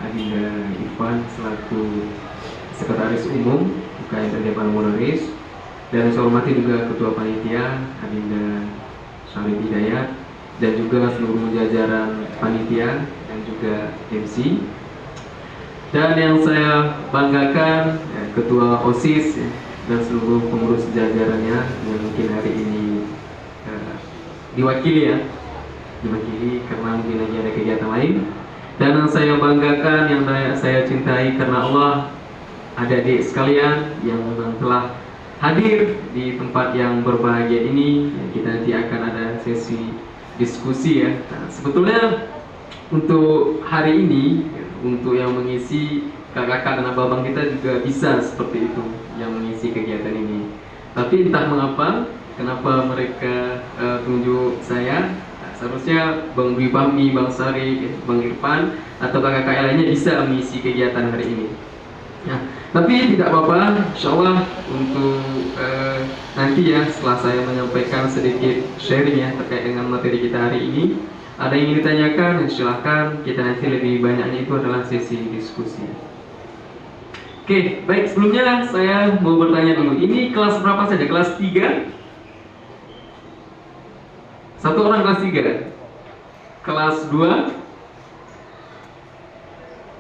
Adinda Irfan selaku Sekretaris Umum UKM Depan Monoris, dan saya hormati juga Ketua Panitia Adinda Syarif Hidayat, dan juga seluruh jajaran panitia dan juga MC. Dan yang saya banggakan Ketua OSIS dan seluruh pengurus jajarannya yang mungkin hari ini diwakili karena mungkin lagi ada kegiatan lain. Dan yang saya banggakan, yang saya cintai karena Allah, adik-adik sekalian yang memang telah hadir di tempat yang berbahagia ini. Kita nanti akan ada sesi diskusi ya. Nah, sebetulnya untuk hari ini, untuk yang mengisi kakak-kakak dan abang kita juga bisa seperti itu yang mengisi kegiatan ini. Tapi entah mengapa, kenapa mereka tunjuk saya. Seharusnya Bang Dwi Fahmi, Bang Sari, Bang Irfan atau kakak-kakak lainnya bisa mengisi kegiatan hari ini. Nah, tapi tidak apa-apa, insya Allah untuk nanti ya setelah saya menyampaikan sedikit sharing ya terkait dengan materi kita hari ini, ada yang ingin ditanyakan, silahkan. Kita nanti lebih banyaknya itu adalah sesi diskusi. Oke, baik, sebelumnya saya mau bertanya dulu, ini kelas berapa saja? Kelas 3? Satu orang kelas 3? Kelas 2?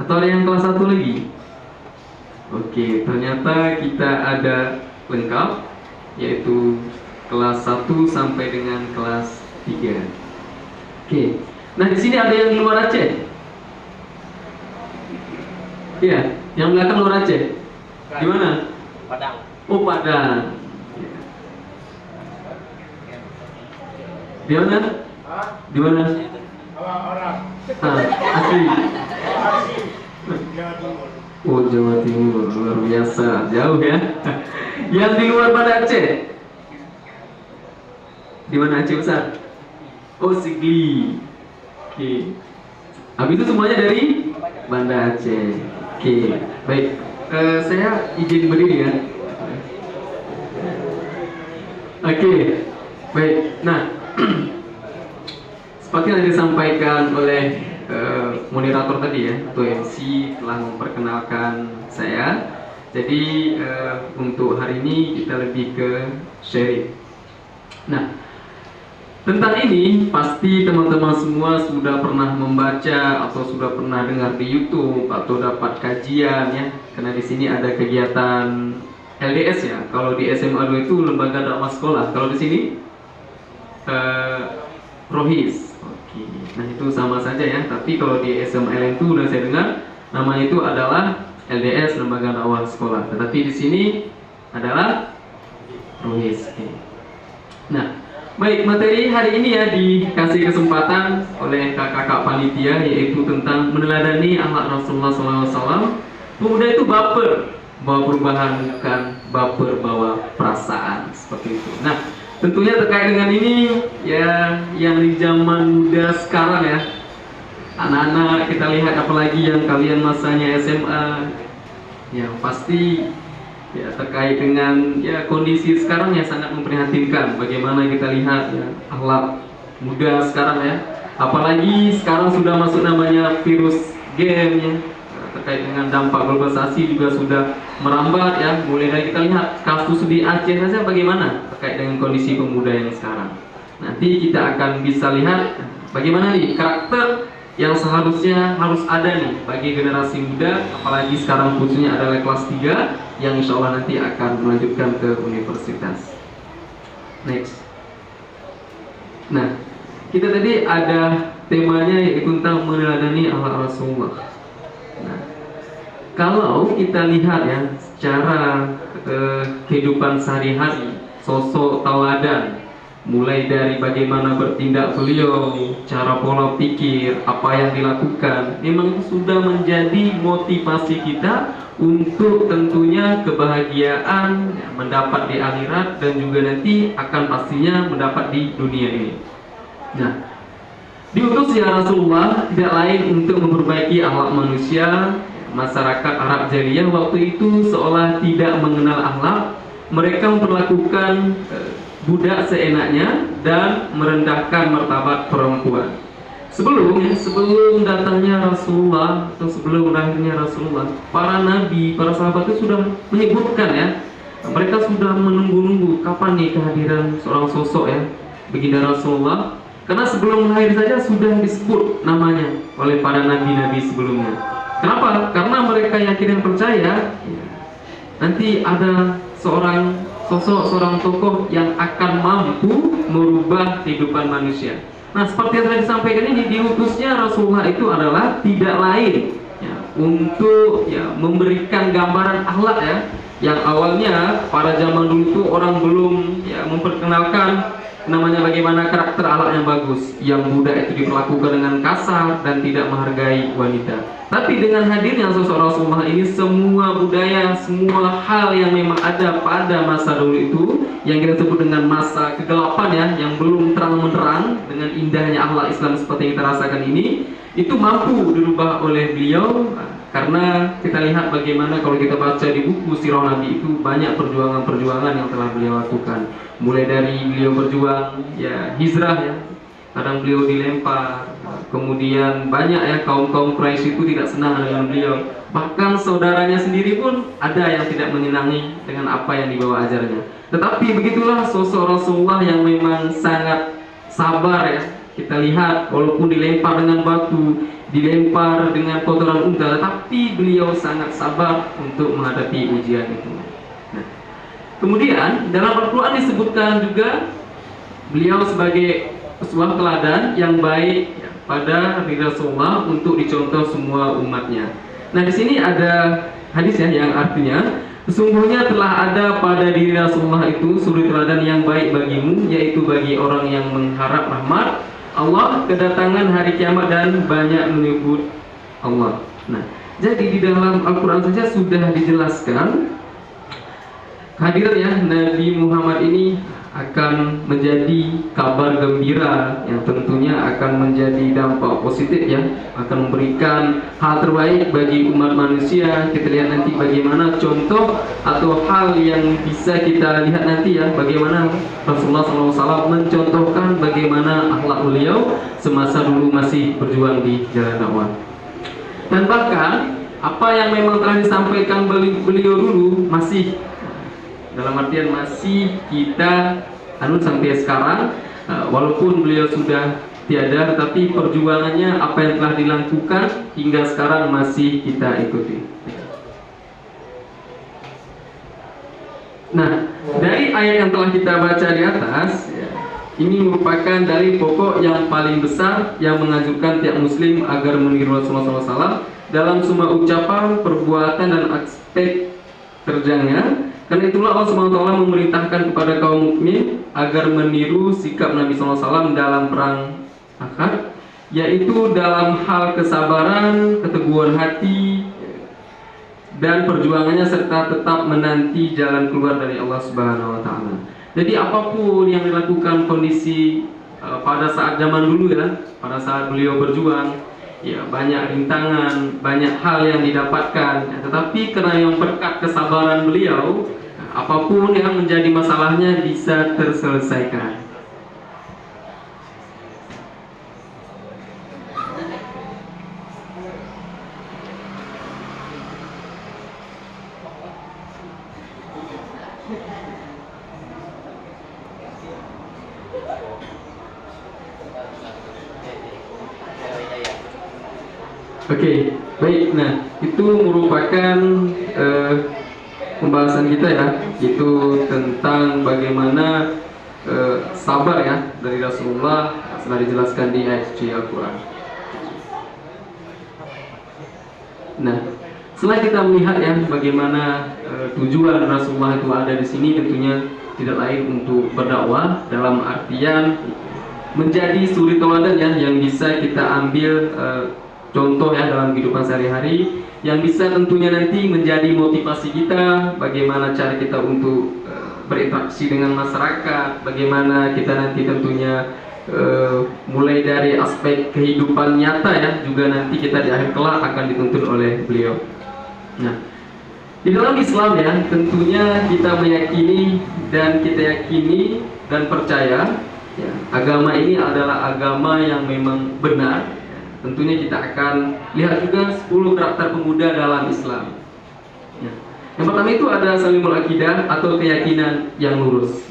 Atau ada yang kelas 1 lagi? Oke, ternyata kita ada lengkap, yaitu kelas 1 sampai dengan kelas 3. Oke, nah di sini ada yang di luar Aceh? Iya, yang belakang luar Aceh. Di mana? Padang. Oh, Padang. Di mana? Di mana? Orang. Asli. Oh, Jawa Timur, luar biasa, jauh ya. Yang di luar Banda Aceh? Di mana Aceh besar? Oh, Sigli. Oke. Habis itu semuanya dari Banda Aceh. Oke, baik. Saya izin berdiri ya. Oke, baik. Nah, seperti yang disampaikan oleh moderator tadi ya, atau MC telah memperkenalkan saya. Jadi untuk hari ini kita lebih ke sharing. Nah, tentang ini pasti teman-teman semua sudah pernah membaca atau sudah pernah dengar di YouTube atau dapat kajian ya. Karena di sini ada kegiatan LDS ya. Kalau di SMA 2 itu lembaga dakwah sekolah. Kalau di sini Rohis. Oke. Nah, itu sama saja ya. Tapi kalau di SMLN itu udah saya dengar namanya itu adalah LDS, lembaga dakwah sekolah. Tetapi di sini adalah Rohis. Oke. Nah, baik, materi hari ini ya dikasih kesempatan oleh kakak-kakak panitia, yaitu tentang meneladani akhlak Rasulullah SAW. Pemuda itu baper, bawa perubahan, bukan baper bawa perasaan, seperti itu. Nah, tentunya terkait dengan ini ya, yang di zaman muda sekarang ya, anak-anak kita lihat, apalagi yang kalian masanya SMA, yang pasti ya terkait dengan ya kondisi sekarang ya sangat memprihatinkan. Bagaimana kita lihat ya akhlak muda sekarang ya, apalagi sekarang sudah masuk namanya virus game ya. Terkait dengan dampak globalisasi juga sudah merambat ya. Mulai dari kita lihat kasus di Aceh saja bagaimana terkait dengan kondisi pemuda yang sekarang. Nanti kita akan bisa lihat bagaimana nih karakter yang seharusnya harus ada nih bagi generasi muda, apalagi sekarang khususnya adalah kelas 3 yang insya Allah nanti akan melanjutkan ke universitas. Next. Nah, kita tadi ada temanya yaitu tentang meneladani akhlak Rasulullah. Nah, kalau kita lihat ya secara kehidupan sehari-hari, sosok tauladan, mulai dari bagaimana bertindak beliau, cara pola pikir, apa yang dilakukan, memang sudah menjadi motivasi kita untuk tentunya kebahagiaan mendapat di akhirat dan juga nanti akan pastinya mendapat di dunia ini. Nah, diutus ya Rasulullah tidak lain untuk memperbaiki akhlak manusia. Masyarakat Arab Jahiliyah waktu itu seolah tidak mengenal akhlak. Mereka memperlakukan budak seenaknya dan merendahkan martabat perempuan. sebelum datangnya Rasulullah atau sebelum lahirnya Rasulullah, para nabi, para sahabat itu sudah menyebutkan ya, mereka sudah menunggu-nunggu kapan nih kehadiran seorang sosok ya, baginda Rasulullah. Karena sebelum lahir saja sudah disebut namanya oleh para nabi-nabi sebelumnya. Kenapa? Karena mereka yakin dan percaya nanti ada seorang sosok, seorang tokoh yang akan mampu merubah kehidupan manusia. Nah, seperti yang telah disampaikan ini, diutusnya Rasulullah itu adalah tidak lain ya, untuk ya, memberikan gambaran akhlak ya, yang awalnya pada zaman dulu itu orang belum ya, memperkenalkan namanya bagaimana karakter akhlak yang bagus, yang budak itu diperlakukan dengan kasar dan tidak menghargai wanita. Tapi dengan hadirnya sosok Rasulullah ini, semua budaya, semua hal yang memang ada pada masa dulu itu, yang kita sebut dengan masa kegelapan ya, yang belum terang menerang dengan indahnya akhlak Islam seperti yang kita rasakan ini, itu mampu dirubah oleh beliau. Karena kita lihat bagaimana kalau kita baca di buku Sirah Nabi itu banyak perjuangan-perjuangan yang telah beliau lakukan. Mulai dari beliau berjuang ya hijrah ya, kadang beliau dilempar, kemudian banyak ya kaum-kaum Quraisy itu tidak senang dengan beliau. Bahkan saudaranya sendiri pun ada yang tidak menyenangi dengan apa yang dibawa ajarnya. Tetapi begitulah sosok Rasulullah yang memang sangat sabar ya. Kita lihat walaupun dilempar dengan batu, dilempar dengan kotoran unta, tetapi beliau sangat sabar untuk menghadapi ujian itu. Nah, kemudian dalam Al-Quran disebutkan juga beliau sebagai sebuah teladan yang baik ya, pada diri Rasulullah untuk dicontoh semua umatnya. Nah, di sini ada hadis ya yang artinya sesungguhnya telah ada pada diri Rasulullah itu suri teladan yang baik bagimu, yaitu bagi orang yang mengharap rahmat Allah, kedatangan hari kiamat dan banyak menyebut Allah. Nah, jadi di dalam Al-Quran saja sudah dijelaskan kehadiran ya Nabi Muhammad ini akan menjadi kabar gembira yang tentunya akan menjadi dampak positif ya, akan memberikan hal terbaik bagi umat manusia. Kita lihat nanti bagaimana contoh atau hal yang bisa kita lihat nanti ya, bagaimana Rasulullah SAW mencontohkan bagaimana akhlak beliau semasa dulu masih berjuang di jalan dakwah. Dan bahkan apa yang memang telah disampaikan beliau dulu masih dalam artian masih kita anut sampai sekarang, walaupun beliau sudah tiada, tetapi perjuangannya apa yang telah dilakukan hingga sekarang masih kita ikuti. Nah, dari ayat yang telah kita baca di atas ya, ini merupakan dalil pokok yang paling besar yang menganjurkan tiap muslim agar meniru Rasulullah SAW dalam semua ucapan, perbuatan dan aspek kerjanya. Karena itulah Allah SWT memerintahkan kepada kaum mukmin agar meniru sikap Nabi SAW dalam perang Ahad, yaitu dalam hal kesabaran, keteguhan hati, dan perjuangannya serta tetap menanti jalan keluar dari Allah Subhanahu wa Ta'ala. Jadi apapun yang dilakukan kondisi pada saat zaman dulu ya, pada saat beliau berjuang, ya banyak rintangan, banyak hal yang didapatkan, ya, tetapi karena yang berkat kesabaran beliau, apapun yang menjadi masalahnya bisa terselesaikan. Oke, baik. Nah, itu merupakan pembahasan kita ya, itu tentang bagaimana sabar ya dari Rasulullah setelah dijelaskan di ayat suci Al-Quran. Nah, setelah kita melihat ya bagaimana tujuan Rasulullah itu ada di sini, tentunya tidak lain untuk berdakwah dalam artian menjadi suri teladan ya, yang bisa kita ambil contoh ya dalam kehidupan sehari-hari, yang bisa tentunya nanti menjadi motivasi kita bagaimana cara kita untuk berinteraksi dengan masyarakat, bagaimana kita nanti tentunya mulai dari aspek kehidupan nyata ya, juga nanti kita di akhir kelak akan dituntun oleh beliau. Nah, di dalam Islam ya, tentunya kita meyakini dan kita yakini dan percaya Ya, agama ini adalah agama yang memang benar. Tentunya kita akan lihat juga 10 karakter pemuda dalam Islam. Ya. Yang pertama itu ada salimul akidah atau keyakinan yang lurus.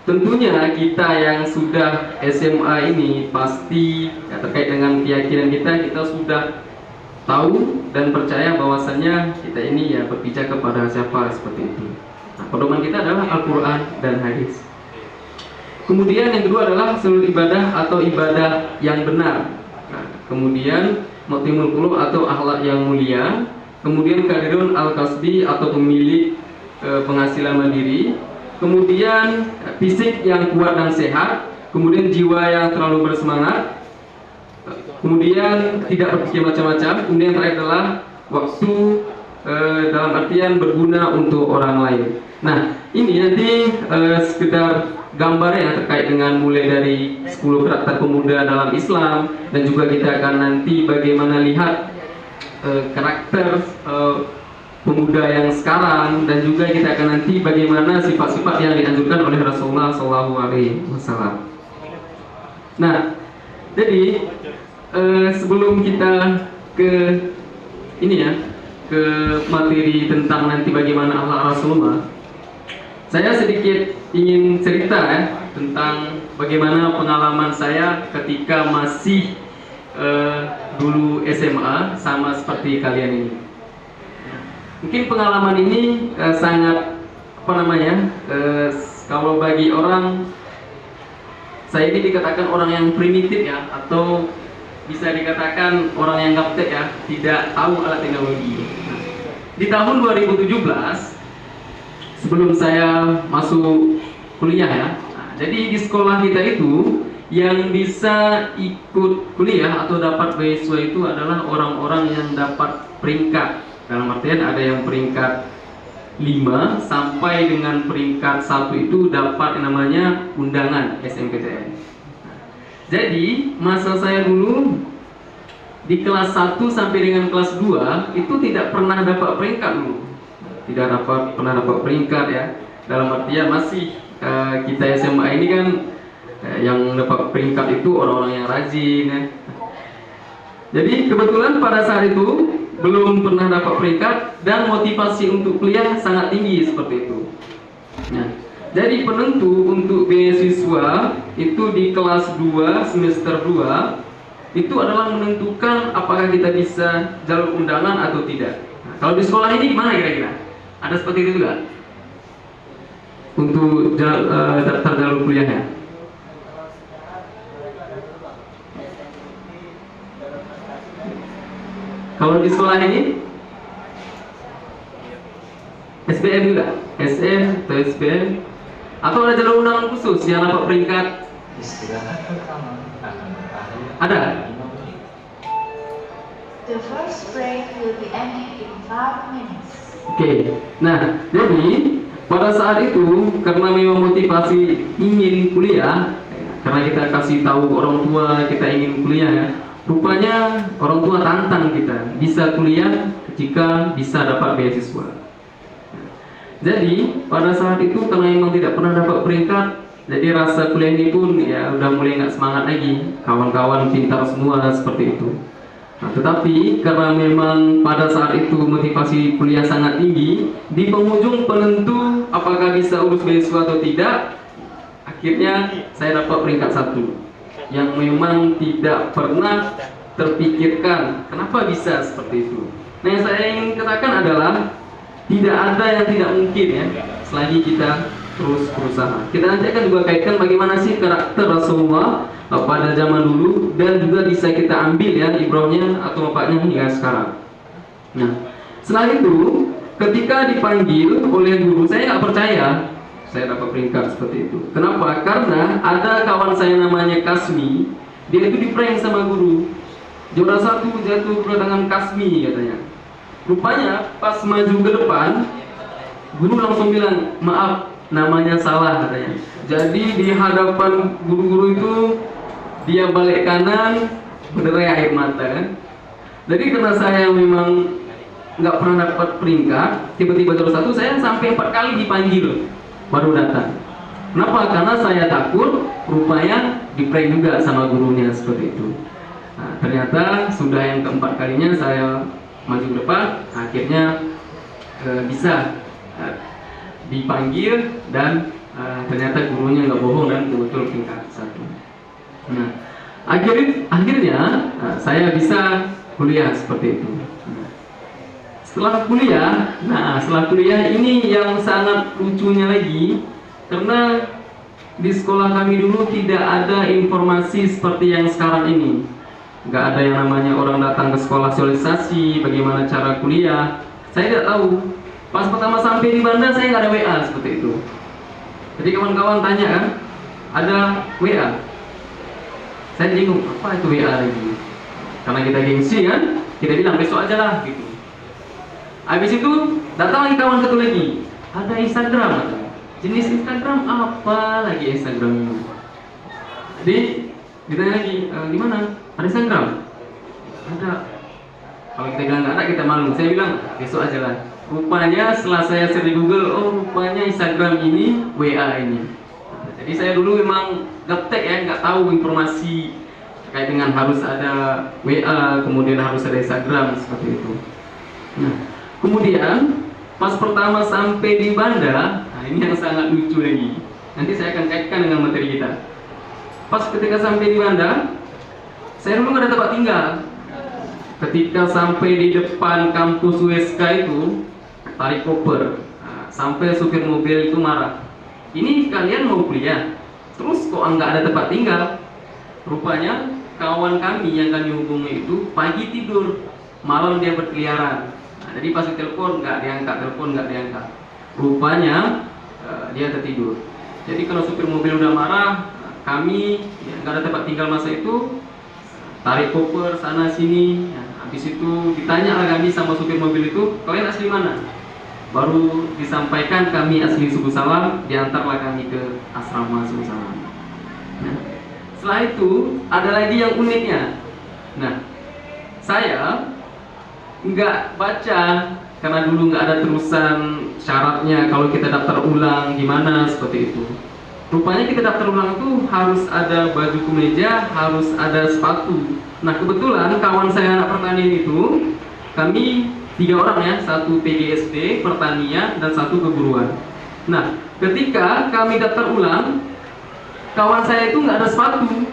Tentunya kita yang sudah SMA ini pasti ya, terkait dengan keyakinan kita sudah tahu dan percaya bahwasannya kita ini ya berpijak kepada siapa seperti itu. Nah, pedoman kita adalah Al-Quran dan hadis. Kemudian yang kedua adalah seluruh ibadah atau ibadah yang benar. Nah, kemudian mutimul qulub atau akhlak yang mulia. Kemudian kadirun al-kasbi atau pemilik penghasilan mandiri. Kemudian fisik yang kuat dan sehat. Kemudian jiwa yang terlalu bersemangat. Kemudian tidak berpikir macam-macam. Kemudian yang terakhir adalah waktu dalam artian berguna untuk orang lain. Nah, ini nanti sekedar gambarnya terkait dengan mulai dari 10 karakter pemuda dalam Islam, dan juga kita akan nanti bagaimana lihat karakter pemuda yang sekarang, dan juga kita akan nanti bagaimana sifat-sifat yang dianjurkan oleh Rasulullah SAW. Nah, jadi sebelum kita ke ini ya, ke materi tentang nanti bagaimana akhlak Rasulullah, saya sedikit ingin cerita ya tentang bagaimana pengalaman saya ketika masih dulu SMA sama seperti kalian ini. Mungkin pengalaman ini sangat kalau bagi orang, saya ini dikatakan orang yang primitif ya, atau bisa dikatakan orang yang gaptek ya, tidak tahu alat teknologi. Nah, di tahun 2017 sebelum saya masuk kuliah ya, nah, jadi di sekolah kita itu yang bisa ikut kuliah atau dapat beasiswa itu adalah orang-orang yang dapat peringkat. Dalam artian ada yang peringkat 5 sampai dengan peringkat 1 itu dapat yang namanya undangan SNMPTN. Jadi masa saya dulu di kelas 1 sampai dengan kelas 2 itu tidak pernah dapat peringkat dulu. Tidak pernah dapat peringkat ya. Dalam artian masih kita SMA ini kan yang dapat peringkat itu orang-orang yang rajin ya. Jadi kebetulan pada saat itu belum pernah dapat peringkat dan motivasi untuk kuliah sangat tinggi seperti itu. Nah, jadi penentu untuk beasiswa itu di kelas 2 semester 2 itu adalah menentukan apakah kita bisa jalur undangan atau tidak. Nah, kalau di sekolah ini gimana kira-kira? Ada seperti itu juga? Untuk daftar jalur kuliahnya? Kalau di sekolah ini SBM juga? SM atau SBM? Atau ada jalur undangan khusus yang dapat peringkat? Ada? The first break will be ending in 5 minutes. Oke. Nah, jadi pada saat itu karena memang motivasi ingin kuliah, karena kita kasih tahu orang tua kita ingin kuliah ya, rupanya orang tua tantang kita bisa kuliah jika bisa dapat beasiswa. Jadi pada saat itu karena memang tidak pernah dapat peringkat, jadi rasa kuliah ini pun ya udah mulai nggak semangat lagi. Kawan-kawan pintar semua seperti itu. Nah, tetapi karena memang pada saat itu motivasi kuliah sangat tinggi, di penghujung penentu apakah bisa urus beasiswa atau tidak, akhirnya saya dapat peringkat 1 yang memang tidak pernah terpikirkan kenapa bisa seperti itu. Nah, yang saya ingin katakan adalah tidak ada yang tidak mungkin ya selagi kita terus berusaha. Kita nanti akan juga kaitkan bagaimana sih karakter Rasulullah pada zaman dulu dan juga bisa kita ambil ya ibrahnya atau manfaatnya hingga sekarang. Nah, setelah itu ketika dipanggil oleh guru, saya nggak percaya saya dapat peringkat seperti itu. Kenapa? Karena ada kawan saya namanya Kasmi, dia itu di-prank sama guru. Juara 1 jatuh ke tangan Kasmi katanya. Rupanya pas maju ke depan, guru langsung bilang, maaf, namanya salah katanya. Jadi di hadapan guru-guru itu dia balik kanan, berderai air mata kan. Jadi karena saya memang nggak pernah dapat peringkat, tiba-tiba juara 1, saya sampai 4 kali dipanggil baru datang. Kenapa? Karena saya takut rupanya di-prank juga sama gurunya seperti itu. Nah, ternyata sudah yang keempat kalinya saya maju ke depan, akhirnya bisa dipanggil dan ternyata gurunya nggak bohong dan betul tingkat 1. Nah, akhirnya saya bisa kuliah seperti itu. Setelah kuliah ini yang sangat lucunya lagi, karena di sekolah kami dulu tidak ada informasi seperti yang sekarang ini. Nggak ada yang namanya orang datang ke sekolah sosialisasi bagaimana cara kuliah. Saya tidak tahu. Pas pertama sampai di Banda saya nggak ada WA seperti itu. Jadi kawan-kawan tanya kan, ada WA. Saya bingung, apa itu WA lagi? Karena kita gengsi kan, kita bilang besok aja lah gitu. Habis itu datang lagi kawan satu lagi, ada Instagram. Jenis Instagram apa lagi Instagram ini? Jadi ditanya lagi, di mana? Ada Instagram? Ada. Kalau kita bilang nggak ada, kita malu. Saya bilang besok aja lah. Rupanya setelah saya search di Google, oh rupanya Instagram ini WA ini. Jadi saya dulu memang gaptek ya, nggak tahu informasi terkait dengan harus ada WA, kemudian harus ada Instagram seperti itu. Nah, kemudian pas pertama sampai di Banda, nah ini yang sangat lucu lagi. Nanti saya akan kaitkan dengan materi kita. Pas ketika sampai di Banda, saya dulu nggak ada tempat tinggal. Ketika sampai di depan kampus USK itu, tarik koper, sampai supir mobil itu marah. Ini kalian mau kuliah, terus kok nggak ada tempat tinggal? Rupanya kawan kami yang kami hubungi itu pagi tidur, malam dia berkeliaran. Nah, jadi pas ditelepon nggak diangkat. Rupanya dia tertidur. Jadi kalau supir mobil udah marah, kami nggak ada tempat tinggal masa itu, tarik koper sana sini. Habis itu ditanya lah kami sama supir mobil itu, kalian asli mana? Baru disampaikan kami asli Suku Salam, diantarlah kami ke asrama Suku Salam. Nah, setelah itu ada lagi yang uniknya. Nah, saya nggak baca karena dulu nggak ada terusan syaratnya kalau kita daftar ulang gimana seperti itu. Rupanya kita daftar ulang itu harus ada baju kemeja, harus ada sepatu. Nah kebetulan kawan saya anak pertanian itu, kami 3 orang ya, 1 PGSD, pertanian, dan 1 keguruan. Nah ketika kami daftar ulang, kawan saya itu nggak ada sepatu.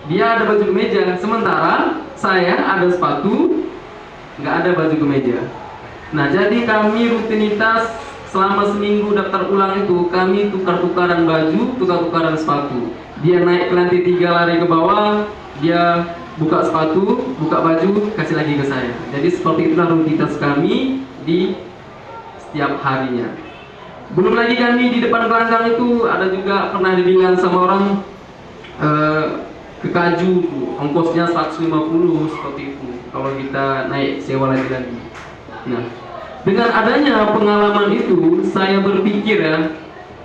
Dia ada baju kemeja, sementara saya ada sepatu, nggak ada baju kemeja. Nah jadi kami rutinitas selama seminggu daftar ulang itu, kami tukar-tukaran baju, tukar-tukaran sepatu. Dia naik ke lantai 3 lari ke bawah, dia buka sepatu, buka baju, kasih lagi ke saya. Jadi seperti itulah rutinitas kami di setiap harinya. Belum lagi kami di depan gelanggang itu ada juga pernah dibilang sama orang ke Kaju, ongkosnya 150 seperti itu. Kalau kita naik sewa lagi. Nah, dengan adanya pengalaman itu, saya berpikir ya,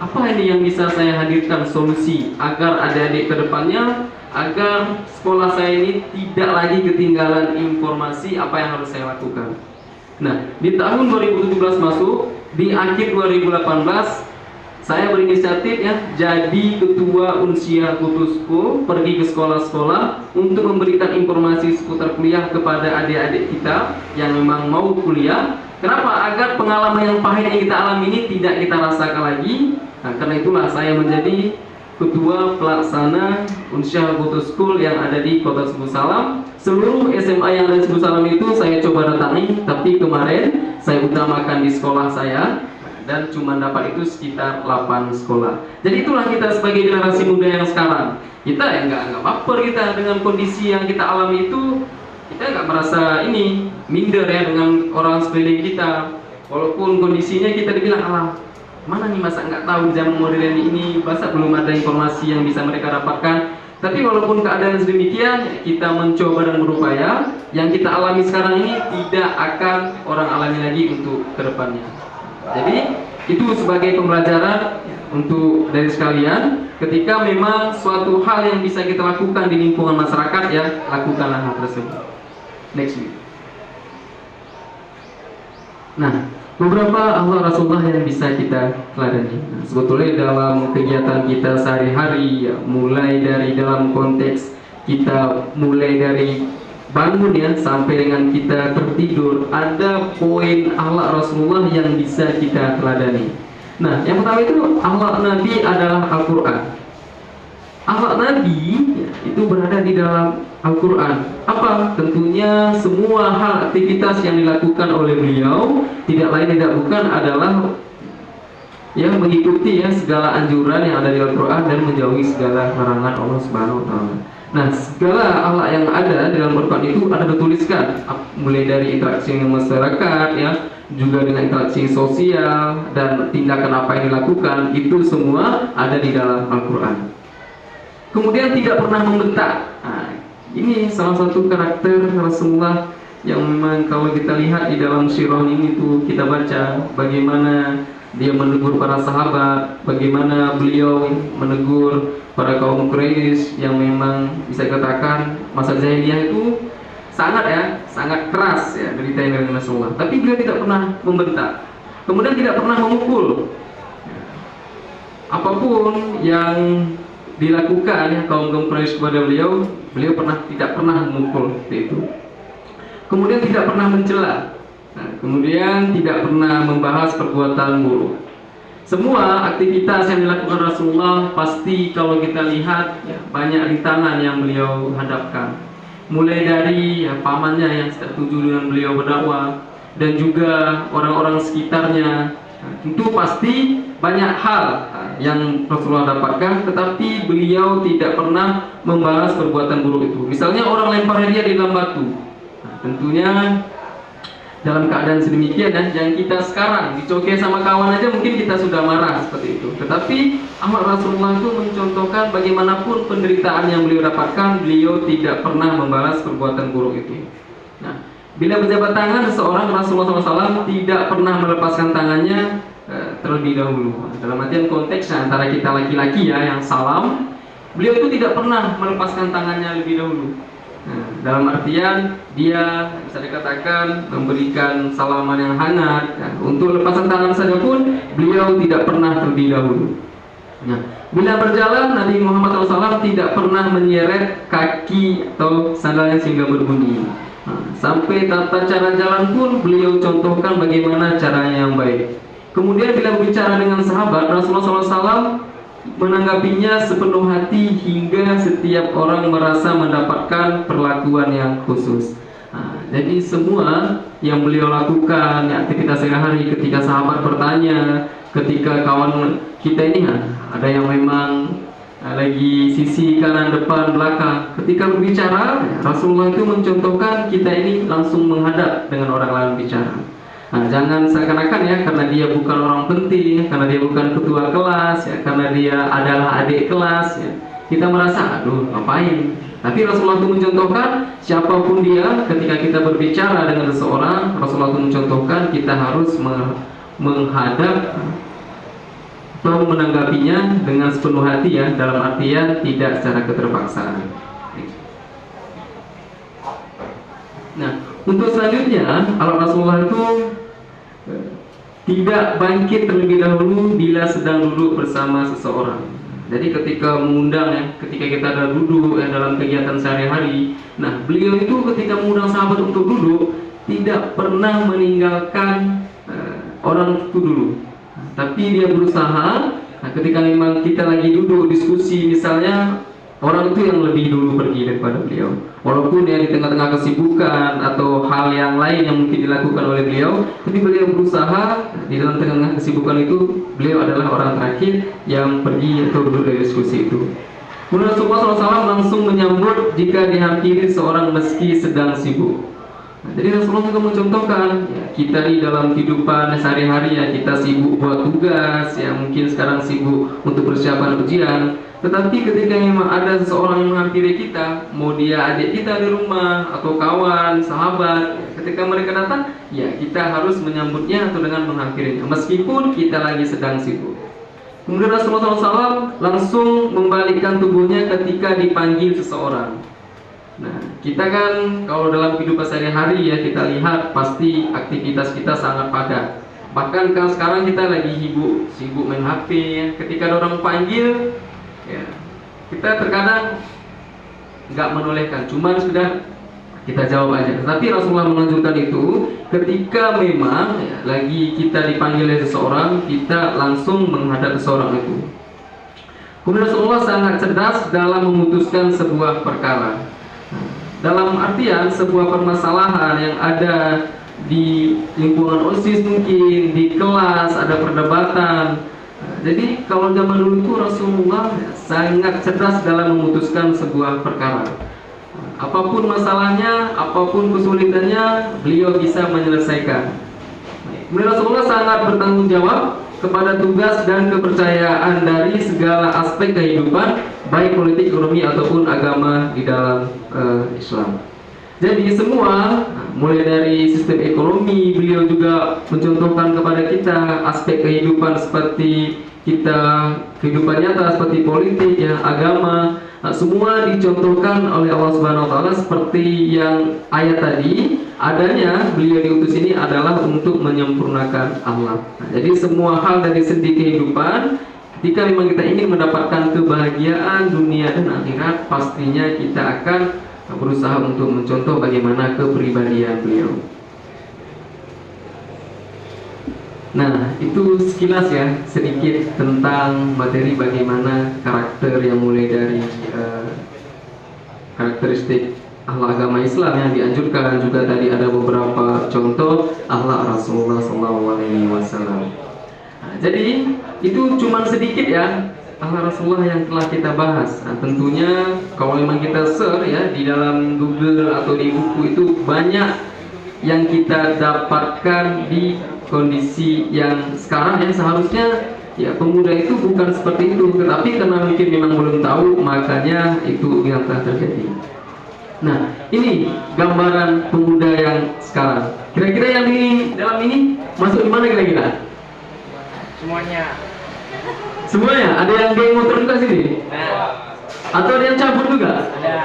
apa ini yang bisa saya hadirkan solusi agar adik-adik ke depannya, agar sekolah saya ini tidak lagi ketinggalan informasi apa yang harus saya lakukan. Nah, di tahun 2017 masuk, di akhir 2018 saya berinisiatif ya jadi ketua Unsia Kutusko, pergi ke sekolah-sekolah untuk memberikan informasi seputar kuliah kepada adik-adik kita yang memang mau kuliah. Kenapa? Agar pengalaman yang pahit yang kita alami ini tidak kita rasakan lagi. Nah, karena itulah saya menjadi ketua pelaksana Unsia Kutusko yang ada di Kota Suku Salam. Seluruh SMA yang ada di Suku Salam itu saya coba datangi, tapi kemarin saya utamakan di sekolah saya dan cuma dapat itu sekitar 8 sekolah. Jadi itulah kita sebagai generasi muda yang sekarang. Kita ya nggak baper kita dengan kondisi yang kita alami itu. Kita nggak merasa ini minder ya dengan orang sekeliling kita. Walaupun kondisinya kita dibilang alah mana nih masa nggak tahu zaman modern ini, masa belum ada informasi yang bisa mereka dapatkan. Tapi walaupun keadaan sedemikian, kita mencoba dan berupaya. Yang kita alami sekarang ini tidak akan orang alami lagi untuk kedepannya. Jadi itu sebagai pembelajaran untuk dari sekalian. Ketika memang suatu hal yang bisa kita lakukan di lingkungan masyarakat ya, lakukanlah hal tersebut. Next week. Nah, beberapa akhlak Rasulullah yang bisa kita teladani. Nah, sebetulnya dalam kegiatan kita sehari-hari, ya, mulai dari dalam konteks kita mulai dari bangun ya sampai dengan kita tertidur, ada poin akhlak Rasulullah yang bisa kita teladani. Nah, yang pertama itu akhlak Nabi adalah Al-Quran. Akhlak Nabi ya, itu berada di dalam Al-Quran. Apa? Tentunya semua hal aktivitas yang dilakukan oleh beliau tidak lain tidak bukan adalah ya mengikuti ya segala anjuran yang ada di Al-Quran dan menjauhi segala larangan Allah Subhanahu wa taala. Nah, segala akhlak yang ada di dalam Al-Quran itu ada dituliskan mulai dari interaksi dengan masyarakat ya, juga dengan interaksi sosial dan tindakan apa yang dilakukan itu semua ada di dalam Al-Quran. Kemudian tidak pernah membentak. Nah, ini salah satu karakter Rasulullah yang memang kalau kita lihat di dalam sirah ini tuh kita baca bagaimana dia menegur para sahabat, bagaimana beliau menegur para kaum Quraisy yang memang bisa dikatakan masa jahiliyah itu sangat keras ya ceritanya dengan Rasulullah. Tapi beliau tidak pernah membentak. Kemudian tidak pernah memukul. Apapun yang dilakukan ya kaum Quraisy kepada beliau tidak pernah memukul itu. Kemudian tidak pernah mencela. Nah, kemudian tidak pernah membahas perbuatan buruk. Semua aktivitas yang dilakukan Rasulullah pasti kalau kita lihat ya, banyak rintangan yang beliau hadapkan. Mulai dari ya, pamannya yang tidak setuju dengan beliau berdakwah dan juga orang-orang sekitarnya. Nah, itu pasti banyak hal yang Rasulullah dapatkan, tetapi beliau tidak pernah membahas perbuatan buruk itu. Misalnya orang lempar dia di dalam batu. Nah, tentunya dalam keadaan sedemikian dan yang kita sekarang dicoki sama kawan aja mungkin kita sudah marah seperti itu. Tetapi Ahmad Rasulullah itu mencontohkan bagaimanapun penderitaan yang beliau dapatkan, beliau tidak pernah membalas perbuatan buruk itu. Nah, bila berjabat tangan seseorang, Rasulullah SAW tidak pernah melepaskan tangannya terlebih dahulu. Dalam artian konteksnya antara kita laki-laki ya yang salam, beliau itu tidak pernah melepaskan tangannya lebih dahulu. Nah, dalam artian dia bisa dikatakan memberikan salaman yang hangat. Nah, untuk lepasan tangan saja pun beliau tidak pernah terlebih dahulu. Nah, bila berjalan Nabi Muhammad SAW tidak pernah menyeret kaki atau sandalnya sehingga berbunyi. Nah, sampai tata cara jalan pun beliau contohkan bagaimana caranya yang baik. Kemudian bila berbicara dengan sahabat, Rasulullah SAW menanggapinya sepenuh hati hingga setiap orang merasa mendapatkan perlakuan yang khusus. Nah, jadi semua yang beliau lakukan, aktivitas sehari-hari ketika sahabat bertanya, ketika kawan kita ini ada yang memang lagi sisi kanan, depan, belakang, ketika berbicara, Rasulullah itu mencontohkan kita ini langsung menghadap dengan orang lain bicara. Nah, jangan seakan-akan ya karena dia bukan orang penting, karena dia bukan ketua kelas ya, karena dia adalah adik kelas ya, kita merasa aduh ngapain. Tapi Rasulullah itu mencontohkan siapapun dia ketika kita berbicara dengan seseorang, Rasulullah itu mencontohkan kita harus menghadap atau menanggapinya dengan sepenuh hati ya, dalam artian tidak secara keterpaksaan. Nah, untuk selanjutnya, Rasulullah itu tidak bangkit terlebih dahulu bila sedang duduk bersama seseorang. Jadi ketika mengundang ya, ketika kita ada duduk ya, dalam kegiatan sehari-hari, nah beliau itu ketika mengundang sahabat untuk duduk tidak pernah meninggalkan orang itu dulu. Tapi dia berusaha, nah, ketika memang kita lagi duduk diskusi misalnya, orang itu yang lebih dulu pergi daripada beliau. Walaupun ya di tengah-tengah kesibukan atau hal yang lain yang mungkin dilakukan oleh beliau, tapi beliau berusaha di dalam tengah kesibukan itu beliau adalah orang terakhir yang pergi atau duduk dari diskusi itu. Kemudian Rasulullah SAW langsung menyambut jika dihampiri seorang meski sedang sibuk. Nah, jadi Rasulullah juga mencontohkan ya, kita di dalam kehidupan sehari-hari ya kita sibuk buat tugas, ya mungkin sekarang sibuk untuk persiapan ujian. Tetapi ketika memang ada seseorang yang menghampiri kita, mau dia adik kita di rumah atau kawan, sahabat, ketika mereka datang, ya kita harus menyambutnya atau dengan menghampirinya, meskipun kita lagi sedang sibuk. Kemudian Rasulullah SAW langsung membalikkan tubuhnya ketika dipanggil seseorang. Nah, kita kan kalau dalam kehidupan sehari-hari ya kita lihat pasti aktivitas kita sangat padat. Bahkan kan sekarang kita lagi sibuk main HP ya. Ketika ada orang panggil ya, kita terkadang nggak menolehkan, cuma sudah kita jawab aja. Tapi Rasulullah menunjukkan itu ketika memang ya, lagi kita dipanggil oleh seseorang, kita langsung menghadap seseorang itu. Kemudian Rasulullah sangat cerdas dalam memutuskan sebuah perkara. Dalam artian sebuah permasalahan yang ada di lingkungan OSIS, mungkin di kelas ada perdebatan. Jadi kalau zaman dulu itu Rasulullah sangat cerdas dalam memutuskan sebuah perkara. Apapun masalahnya, apapun kesulitannya, beliau bisa menyelesaikan. Kemudian Rasulullah sangat bertanggung jawab kepada tugas dan kepercayaan dari segala aspek kehidupan, baik politik, ekonomi ataupun agama di dalam Islam. Jadi semua, mulai dari sistem ekonomi, beliau juga mencontohkan kepada kita aspek kehidupan seperti kehidupan nyata seperti politik, ya, agama, semua dicontohkan oleh Allah Subhanahu Wa Taala seperti yang ayat tadi. Adanya beliau diutus ini adalah untuk menyempurnakan akhlak. Jadi semua hal dari segi kehidupan, ketika memang kita ingin mendapatkan kebahagiaan dunia dan akhirat, pastinya kita akan berusaha untuk mencontoh bagaimana kepribadian beliau. Nah, itu sekilas ya, sedikit tentang materi bagaimana karakter yang mulai dari karakteristik akhlak agama Islam yang dianjurkan. Juga tadi ada beberapa contoh akhlak Rasulullah SAW. Nah, jadi itu cuma sedikit ya akhlak Rasulullah yang telah kita bahas. Nah, tentunya kalau memang kita search ya di dalam Google atau di buku itu banyak yang kita dapatkan di kondisi yang sekarang yang seharusnya ya pemuda itu bukan seperti itu, tetapi karena mungkin memang belum tahu, makanya itu yang telah terjadi. Nah, ini gambaran pemuda yang sekarang. Kira-kira yang di dalam ini masuk di mana kira-kira? Semuanya. Semuanya? Ada yang geng motor juga sini? Nah. Atau ada yang cabut juga? Ada.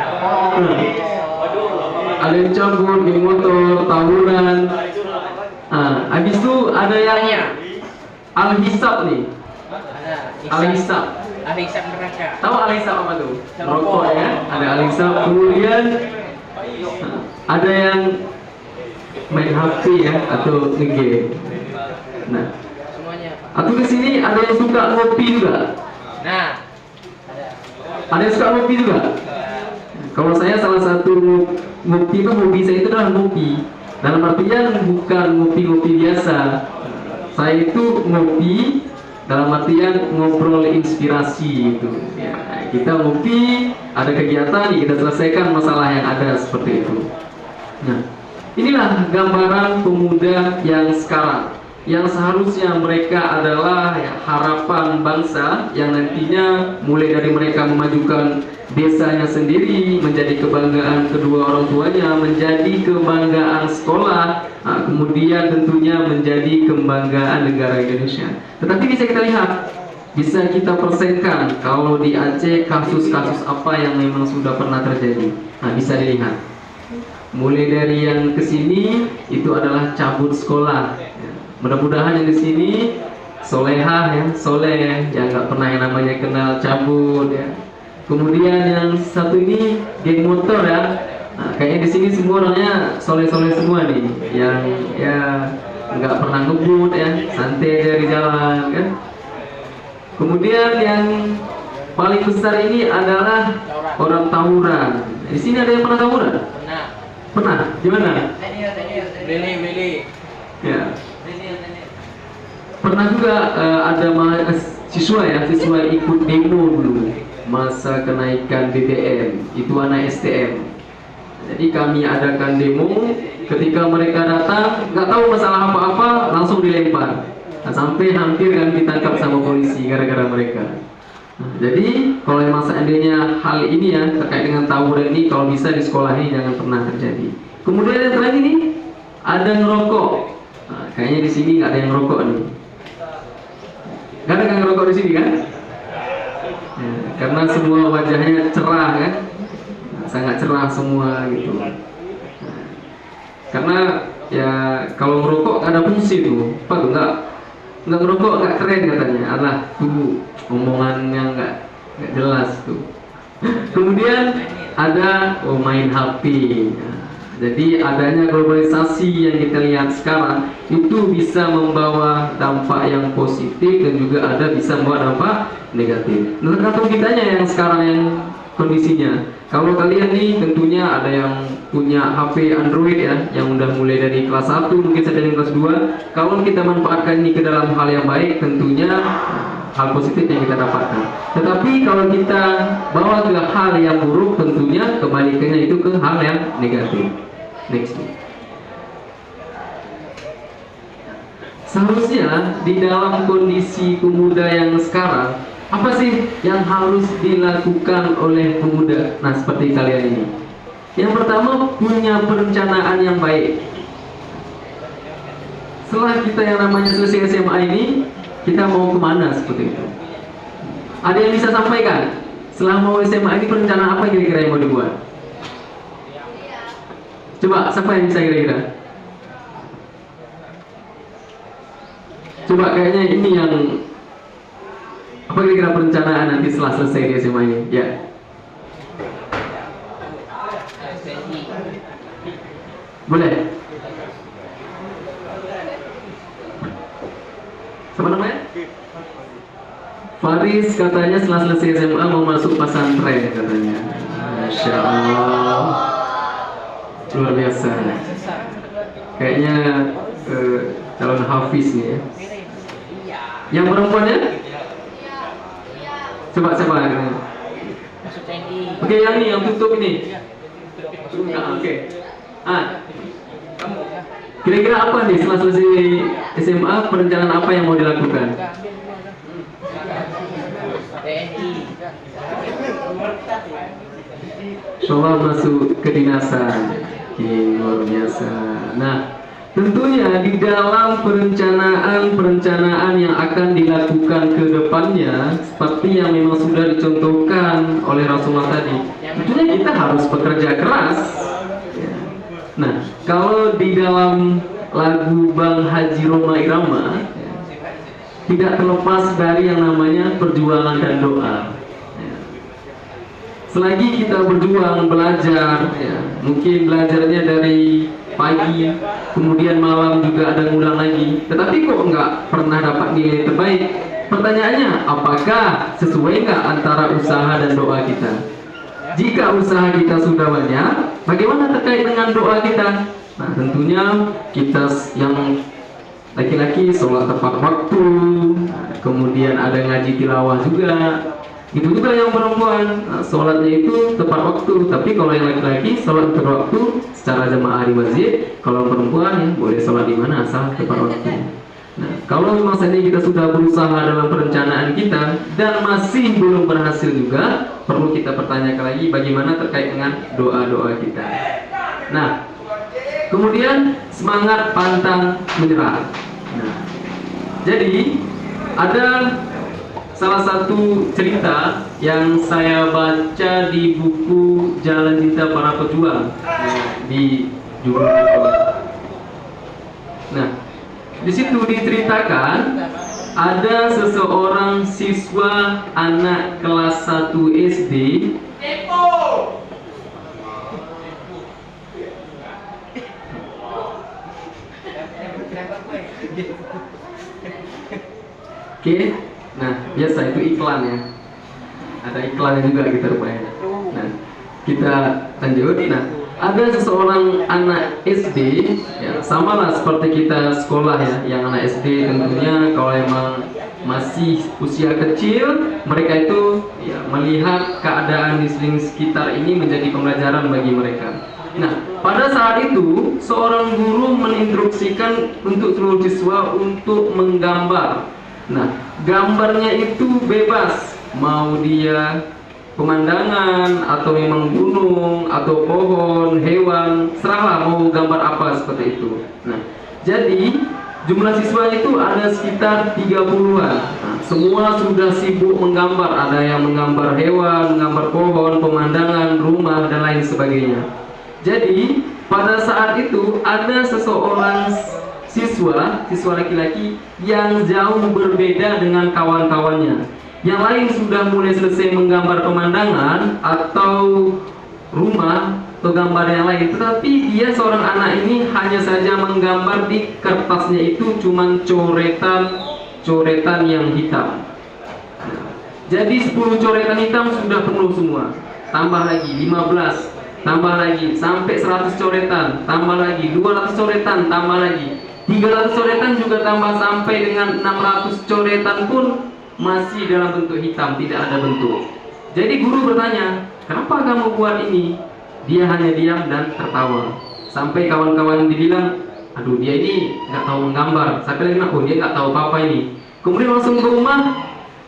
Ada yang cabut, geng motor, tawuran. Habis itu ada yang al-hisab nih. Ada. Al-hisab. Al-hisab neraka. Tahu al-hisab apa tuh? Rokok ya. Ada al-hisab. Kemudian ada yang main HP ya atau nge-game. Nah, Semuanya. atau di sini ada yang suka ngopi juga. Nah. Ada yang suka ngopi juga. Kalau saya salah satu ngopi itu, hobi saya itu adalah ngopi. Dalam artian bukan ngopi-ngopi biasa. Saya itu ngopi dalam artian ngobrol inspirasi itu. Ya, kita ngopi, ada kegiatan, kita selesaikan masalah yang ada seperti itu. Nah, inilah gambaran pemuda yang sekarang, yang seharusnya mereka adalah ya, harapan bangsa yang nantinya mulai dari mereka memajukan desanya sendiri, menjadi kebanggaan kedua orang tuanya, menjadi kebanggaan sekolah, kemudian tentunya menjadi kebanggaan negara Indonesia. Tetapi bisa kita lihat, bisa kita persenkan kalau di Aceh kasus-kasus apa yang memang sudah pernah terjadi. Nah, bisa dilihat. Mulai dari yang kesini itu adalah cabut sekolah. Mudah-mudahan yang di sini solehah ya, soleh, yang nggak pernah yang namanya kenal cabut ya. Kemudian yang satu ini geng motor ya. Nah, kayaknya di sini semua orangnya soleh-soleh semua nih, yang ya nggak pernah ngebut ya, santai dari jalan kan. Kemudian yang paling besar ini adalah orang tawuran. Di sini ada yang pernah tawuran? Pernah. Pernah? Gimana? Beli. Ya. Pernah juga ada siswa ikut demo dulu masa kenaikan BBM, itu anak STM. Jadi kami adakan demo, ketika mereka datang nggak tahu masalah apa-apa langsung dilempar. Nah, sampai hampir kami ditangkap sama polisi gara-gara mereka. Nah, jadi kalau memang seandainya hal ini ya terkait dengan tawuran ini, kalau bisa di sekolah ini jangan pernah terjadi. Kemudian yang terakhir ini ada ngerokok. Nah, kayaknya di sini nggak ada yang ngerokok nih. Nggak ada yang ngerokok di sini kan? Ya, karena semua wajahnya cerah kan, sangat cerah semua gitu. Nah, karena ya kalau ngerokok nggak ada fungsi tuh, apa tuh nggak ngerokok nggak keren katanya, alah tuh omongan yang nggak jelas tuh. Kemudian ada main HP. Nah, jadi adanya globalisasi yang kita lihat sekarang itu bisa membawa dampak yang positif dan juga ada bisa membawa dampak negatif. Nah, tergantung kitanya yang sekarang yang kondisinya. Kalau kalian nih tentunya ada yang punya HP Android ya, yang udah mulai dari kelas 1 mungkin sampai dengan kelas 2. Kalau kita manfaatkan ini ke dalam hal yang baik, tentunya hal positif yang kita dapatkan. Tetapi kalau kita bawa ke hal yang buruk, tentunya kebalikannya itu ke hal yang negatif. Next. Seharusnya di dalam kondisi pemuda yang sekarang, apa sih yang harus dilakukan oleh pemuda? Nah, seperti kalian ini. Yang pertama, punya perencanaan yang baik. Setelah kita yang namanya selesai SMA ini, kita mau kemana seperti itu? Ada yang bisa sampaikan? Setelah mau SMA ini perencanaan apa kira-kira yang mau dibuat? Coba, siapa yang bisa kira-kira? Coba kayaknya ini yang apa kira-kira perencanaan nanti setelah selesai di SMA ini? Ya. Boleh. Siapa namanya? Faris katanya setelah selesai SMA mau masuk pesantren katanya. Masya Allah, luar biasa. Kayaknya calon hafiz nih ya. Yang perempuannya? Coba siapa? Masuk TNI. Oke, yang ini yang tutup ini. Oke. Kira-kira apa nih setelah selesai SMA, perencanaan apa yang mau dilakukan? TNI. Coba masuk kedinasan. Oke, luar biasa. Nah, tentunya di dalam perencanaan yang akan dilakukan ke depannya, seperti yang memang sudah dicontohkan oleh Rasulullah tadi, tentunya kita harus bekerja keras. Nah, kalau di dalam lagu Bang Haji Roma Irama, tidak terlepas dari yang namanya perjuangan dan doa. Selagi kita berjuang belajar, ya, mungkin belajarnya dari pagi, kemudian malam juga ada ngulang lagi, tetapi kok nggak pernah dapat nilai terbaik. Pertanyaannya, apakah sesuai nggak antara usaha dan doa kita? Jika usaha kita sudah banyak, bagaimana terkait dengan doa kita? Nah, tentunya kita yang laki-laki sholat tepat waktu, kemudian ada ngaji tilawah juga. Itu juga yang perempuan, sholatnya itu tepat waktu. Tapi kalau yang laki-laki sholat tepat waktu secara jamaah di masjid, kalau perempuan ya boleh sholat di mana asal tepat waktu. Nah, kalau memang saat ini kita sudah berusaha dalam perencanaan kita dan masih belum berhasil juga, perlu kita pertanyakan lagi bagaimana terkait dengan doa-doa kita. Nah, kemudian semangat pantang menyerah. Nah, jadi ada salah satu cerita yang saya baca di buku Jalan Cinta Para Pejuang di judul. Nah, di situ diceritakan ada seseorang siswa anak kelas 1 SD Oke, nah biasa itu iklan ya. Ada iklannya juga gitu rupanya. Nah, kita lanjut. Nah, ada seseorang anak SD, ya sama lah seperti kita sekolah ya. Yang anak SD tentunya kalau emang masih usia kecil, mereka itu ya melihat keadaan di sekitar ini menjadi pembelajaran bagi mereka. Nah, pada saat itu seorang guru menginstruksikan untuk seluruh siswa untuk menggambar. Nah, gambarnya itu bebas, mau dia pemandangan atau memang gunung atau pohon, hewan, serahlah mau gambar apa seperti itu. Nah, jadi jumlah siswa itu ada sekitar 30-an. Nah, semua sudah sibuk menggambar, ada yang menggambar hewan, menggambar pohon, pemandangan, rumah dan lain sebagainya. Jadi pada saat itu ada seseorang siswa laki-laki yang jauh berbeda dengan kawan-kawannya. Yang lain sudah mulai selesai menggambar pemandangan atau rumah atau gambar yang lain, tetapi dia seorang anak ini hanya saja menggambar di kertasnya itu cuman coretan yang hitam. Jadi 10 coretan hitam sudah penuh semua. Tambah lagi 15, tambah lagi sampai 100 coretan, tambah lagi 200 coretan, tambah lagi 300 coretan juga tambah sampai dengan 600 coretan pun masih dalam bentuk hitam, tidak ada bentuk. Jadi guru bertanya, "Kenapa kamu buat ini?" Dia hanya diam dan tertawa. Sampai kawan-kawan dibilang, "Aduh, dia ini nggak tahu menggambar." Sampai lagi, "Oh, dia nggak tahu apa-apa ini." Kemudian langsung ke rumah,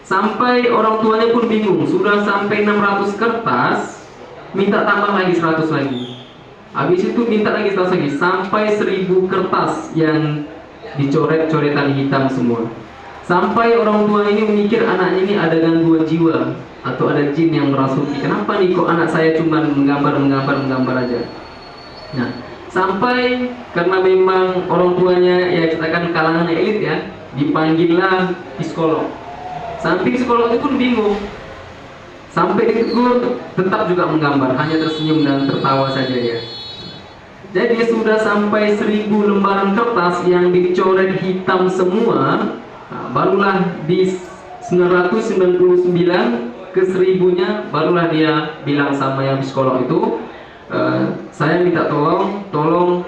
sampai orang tuanya pun bingung. Sudah sampai 600 kertas, minta tambah lagi 100 lagi. Habis itu minta lagi 100 lagi, sampai 1000 kertas yang dicoret-coretan hitam semua. Sampai orang tua ini memikir anaknya ini ada gangguan jiwa atau ada jin yang merasuki. Kenapa nih kok anak saya cuma menggambar aja? Nah, sampai karena memang orang tuanya ya katakan kalangan elit ya, dipanggillah psikolog. Sampai psikolog itu pun bingung. Sampai ditegur tetap juga menggambar, hanya tersenyum dan tertawa saja ya. Jadi sudah sampai 1000 lembaran kertas yang dicoret hitam semua. Nah, barulah di 999 ke 1000-nya barulah dia bilang sama yang psikolog itu, "Saya minta tolong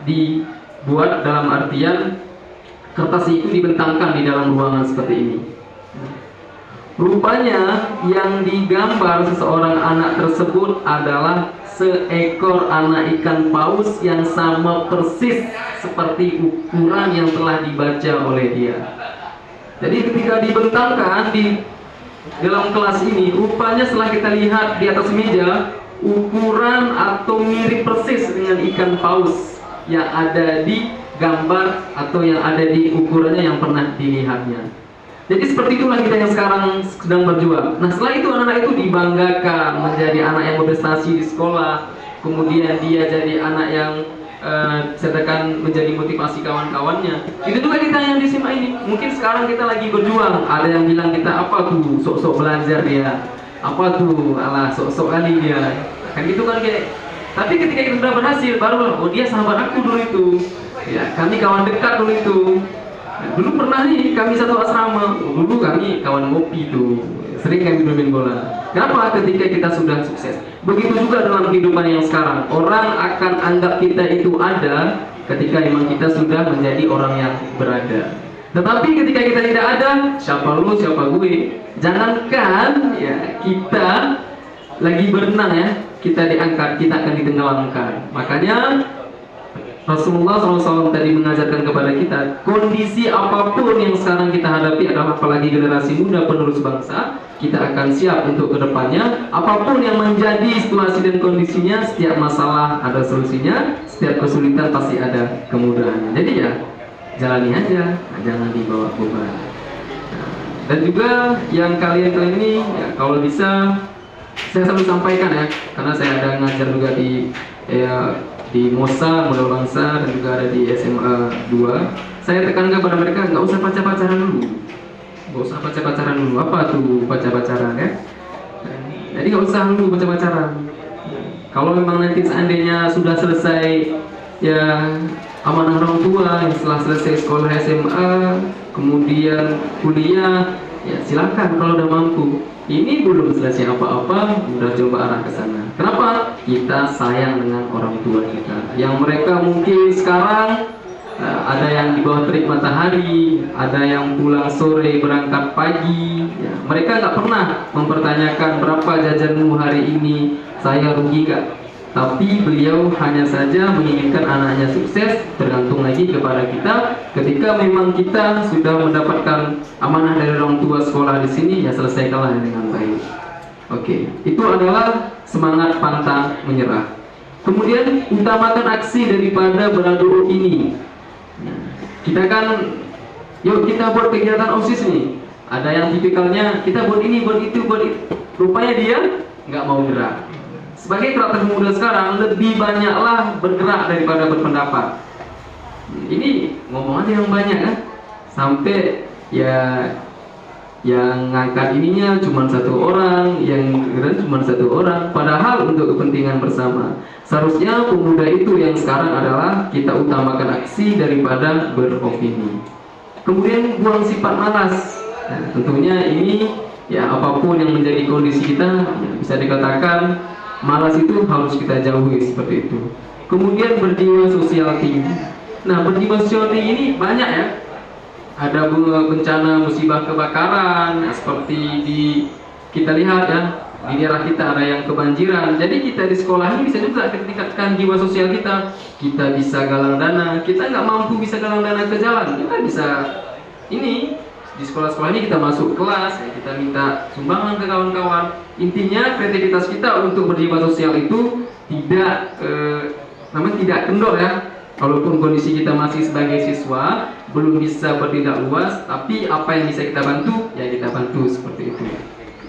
dibuat dalam artian kertas itu dibentangkan di dalam ruangan seperti ini." Rupanya yang digambar seseorang anak tersebut adalah seekor anak ikan paus yang sama persis seperti ukuran yang telah dibaca oleh dia. Jadi ketika dibentangkan di dalam kelas ini, rupanya setelah kita lihat di atas meja, ukuran atau mirip persis dengan ikan paus yang ada di gambar atau yang ada di ukurannya yang pernah dilihatnya. Jadi seperti itulah kita yang sekarang sedang berjuang. Nah, setelah itu anak-anak itu dibanggakan menjadi anak yang berprestasi di sekolah. Kemudian dia jadi anak yang katakan menjadi motivasi kawan-kawannya. Itu juga kita yang di SMA ini. Mungkin sekarang kita lagi berjuang. Ada yang bilang kita apa tuh sok-sok belajar dia. Apa tuh alah sok-sok kali dia. Kan gitu kan kayak. Tapi ketika kita sudah berhasil baru oh dia sahabat aku dulu itu. Ya, kami kawan dekat dulu itu. Dulu pernah nih kami satu asrama, dulu kami kawan ngopi tuh, sering kami bermain bola. Kenapa? Ketika kita sudah sukses. Begitu juga dalam kehidupan yang sekarang, orang akan anggap kita itu ada ketika memang kita sudah menjadi orang yang berada. Tetapi ketika kita tidak ada, siapa lu, siapa gue. Jangankan ya kita lagi berenang ya, kita diangkat, kita akan ditenggelamkan. Makanya Rasulullah SAW tadi mengajarkan kepada kita, kondisi apapun yang sekarang kita hadapi adalah apalagi generasi muda penerus bangsa, kita akan siap untuk kedepannya. Apapun yang menjadi situasi dan kondisinya, setiap masalah ada solusinya, setiap kesulitan pasti ada kemudahannya. Jadi ya, jalani aja, jangan dibawa beban. Dan juga yang kalian ini, ya, kalau bisa, saya selalu sampaikan ya, karena saya ada ngajar juga di MOSA, Modal Bangsa, dan juga ada di SMA 2. Saya tekankan kepada mereka, nggak usah pacaran dulu. Nggak usah pacaran dulu. Apa tuh pacaran ya? Jadi nggak usah dulu pacaran. Kalau memang nanti seandainya sudah selesai ya amanah orang tua, setelah selesai sekolah SMA, kemudian kuliah, ya silakan kalau udah mampu. Ini belum selesai apa-apa, udah coba arah ke sana. Kenapa? Kita sayang dengan orang tua kita. Yang mereka mungkin sekarang ada yang di bawah terik matahari, ada yang pulang sore berangkat pagi. Ya, mereka nggak pernah mempertanyakan berapa jajanmu hari ini, saya rugi nggak? Tapi beliau hanya saja menginginkan anaknya sukses, tergantung lagi kepada kita. Ketika memang kita sudah mendapatkan amanah dari orang tua sekolah di sini, ya selesaikanlah dengan baik. Oke, itu adalah semangat pantang menyerah. Kemudian utamakan aksi daripada beradu ini. Kita kan, yuk kita buat kegiatan OSIS nih. Ada yang tipikalnya kita buat ini, buat itu, buat itu. Rupanya dia nggak mau gerak. sebagai karakter muda sekarang lebih banyaklah bergerak daripada berpendapat. Ini ngomongan yang banyak kan, sampai ya yang ngangkat ininya cuma satu orang, yang dengerin cuma satu orang, padahal untuk kepentingan bersama. Seharusnya pemuda itu yang sekarang adalah kita utamakan aksi daripada beropini. Kemudian buang sifat malas. Nah, tentunya ini ya apapun yang menjadi kondisi kita, ya, bisa dikatakan malas itu harus kita jauhi seperti itu. Kemudian berjiwa sosial tinggi. Nah, berjiwa sosial tinggi ini banyak ya. Ada bencana musibah kebakaran, seperti di kita lihat ya, di daerah kita ada yang kebanjiran. Jadi kita di sekolah ini bisa juga tingkatkan jiwa sosial kita. Kita bisa galang dana. Kita nggak mampu bisa galang dana ke jalan, kita bisa ini di sekolah-sekolah ini kita masuk kelas, ya, kita minta sumbangan ke kawan-kawan. Intinya kreativitas kita untuk berjiwa sosial itu tidak tidak kendor ya. Walaupun kondisi kita masih sebagai siswa belum bisa bertindak luas, tapi apa yang bisa kita bantu ya kita bantu seperti itu.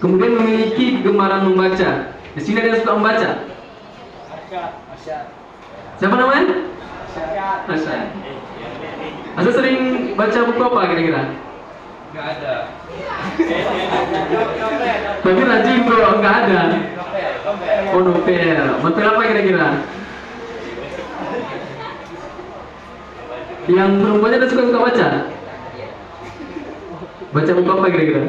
Kemudian memiliki kegemaran membaca. Di sini ada yang suka membaca. Siapa namanya? Masya. Asa sering baca buku apa kira-kira? Nggak ada. Tapi rajin bro, nggak ada. Oh, novel. Novel apa kira-kira? Yang perempuannya ada suka baca? Baca buku apa kira-kira?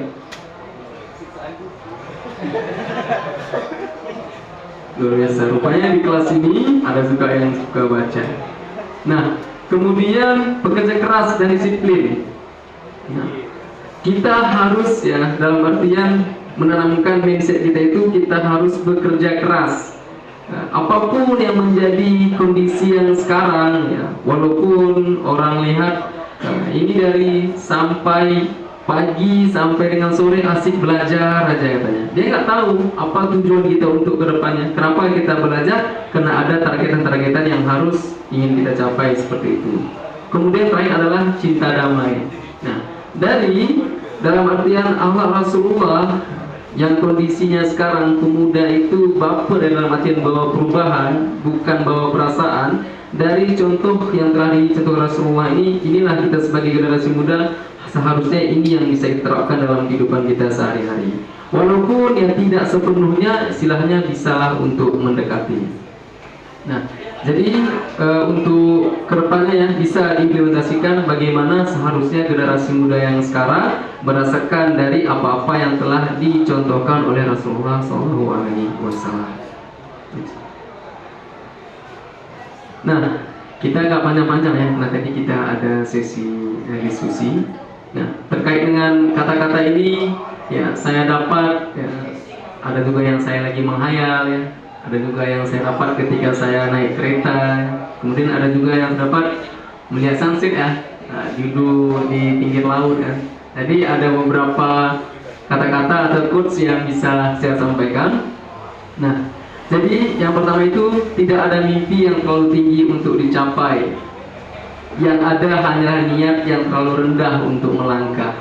Luar biasa. Rupanya di kelas ini ada juga yang suka baca. Nah, kemudian bekerja keras dan disiplin. Nah, kita harus ya dalam artian menanamkan mindset kita itu kita harus bekerja keras. Nah, apapun yang menjadi kondisi yang sekarang ya, walaupun orang lihat ini dari sampai pagi sampai dengan sore asik belajar aja katanya. Dia nggak tahu apa tujuan kita untuk kedepannya. Kenapa kita belajar? Karena ada targetan-targetan yang harus ingin kita capai seperti itu. Kemudian terakhir adalah cinta damai. Nah, dari dalam artian Allah Rasulullah yang kondisinya sekarang pemuda itu baper dalam artian bawa perubahan, bukan bawa perasaan. Dari contoh yang telah dicontohkan Rasulullah ini, inilah kita sebagai generasi muda seharusnya ini yang bisa diterapkan dalam kehidupan kita sehari-hari. Walaupun yang tidak sepenuhnya istilahnya bisalah untuk mendekati. Nah, jadi untuk kedepannya ya bisa diimplementasikan bagaimana seharusnya generasi muda yang sekarang berdasarkan dari apa-apa yang telah dicontohkan oleh Rasulullah SAW. Nah, kita nggak panjang-panjang ya. Nah, tadi kita ada sesi diskusi. Nah, terkait dengan kata-kata ini, ya saya dapat ya, ada juga yang saya lagi menghayal ya. Ada juga yang saya dapat ketika saya naik kereta. Kemudian ada juga yang dapat melihat sunset ya, duduk di pinggir laut ya. Jadi ada beberapa kata-kata atau quotes yang bisa saya sampaikan. Nah, jadi yang pertama itu tidak ada mimpi yang terlalu tinggi untuk dicapai. Yang ada hanyalah niat yang terlalu rendah untuk melangkah.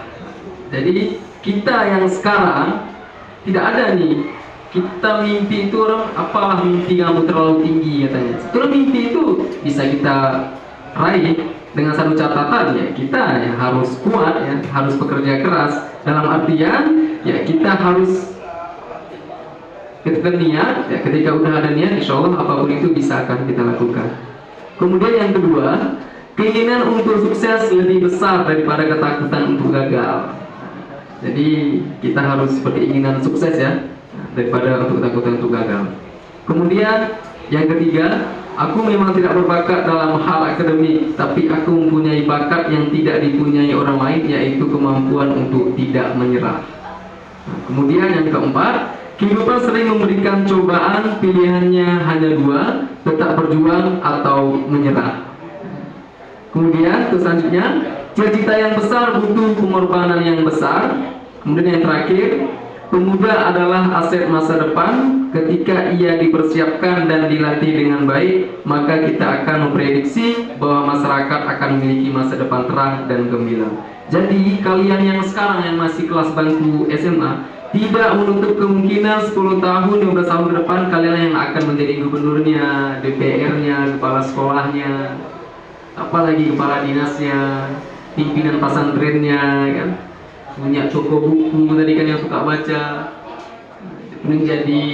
Jadi kita yang sekarang tidak ada nih. Kita mimpi itu orang apalah mimpi kamu terlalu tinggi katanya. Sebetulnya mimpi itu bisa kita raih dengan satu catatan ya kita ya harus kuat ya harus bekerja keras dalam artian ya kita harus ketika niat ya ketika udah ada niat insya Allah apapun itu bisa akan kita lakukan. Kemudian yang kedua keinginan untuk sukses lebih besar daripada ketakutan untuk gagal. Jadi kita harus seperti keinginan sukses ya daripada untuk ketakutan untuk gagal. Kemudian yang ketiga, aku memang tidak berbakat dalam hal akademik, tapi aku mempunyai bakat yang tidak dipunyai orang lain, yaitu kemampuan untuk tidak menyerah. Nah, kemudian yang keempat, kehidupan sering memberikan cobaan, pilihannya hanya dua, tetap berjuang atau menyerah. Kemudian selanjutnya, cita-cita yang besar butuh pengorbanan yang besar. Kemudian yang terakhir, pemuda adalah aset masa depan. Ketika ia dipersiapkan dan dilatih dengan baik, maka kita akan memprediksi bahwa masyarakat akan memiliki masa depan terang dan gemilang. Jadi kalian yang sekarang yang masih kelas bangku SMA, tidak menutup kemungkinan 10 tahun, 12 tahun ke depan kalian yang akan menjadi gubernurnya, DPR-nya, kepala sekolahnya, apalagi kepala dinasnya, pimpinan pesantrennya, kan? Punya toko buku tadi kan yang suka baca, menjadi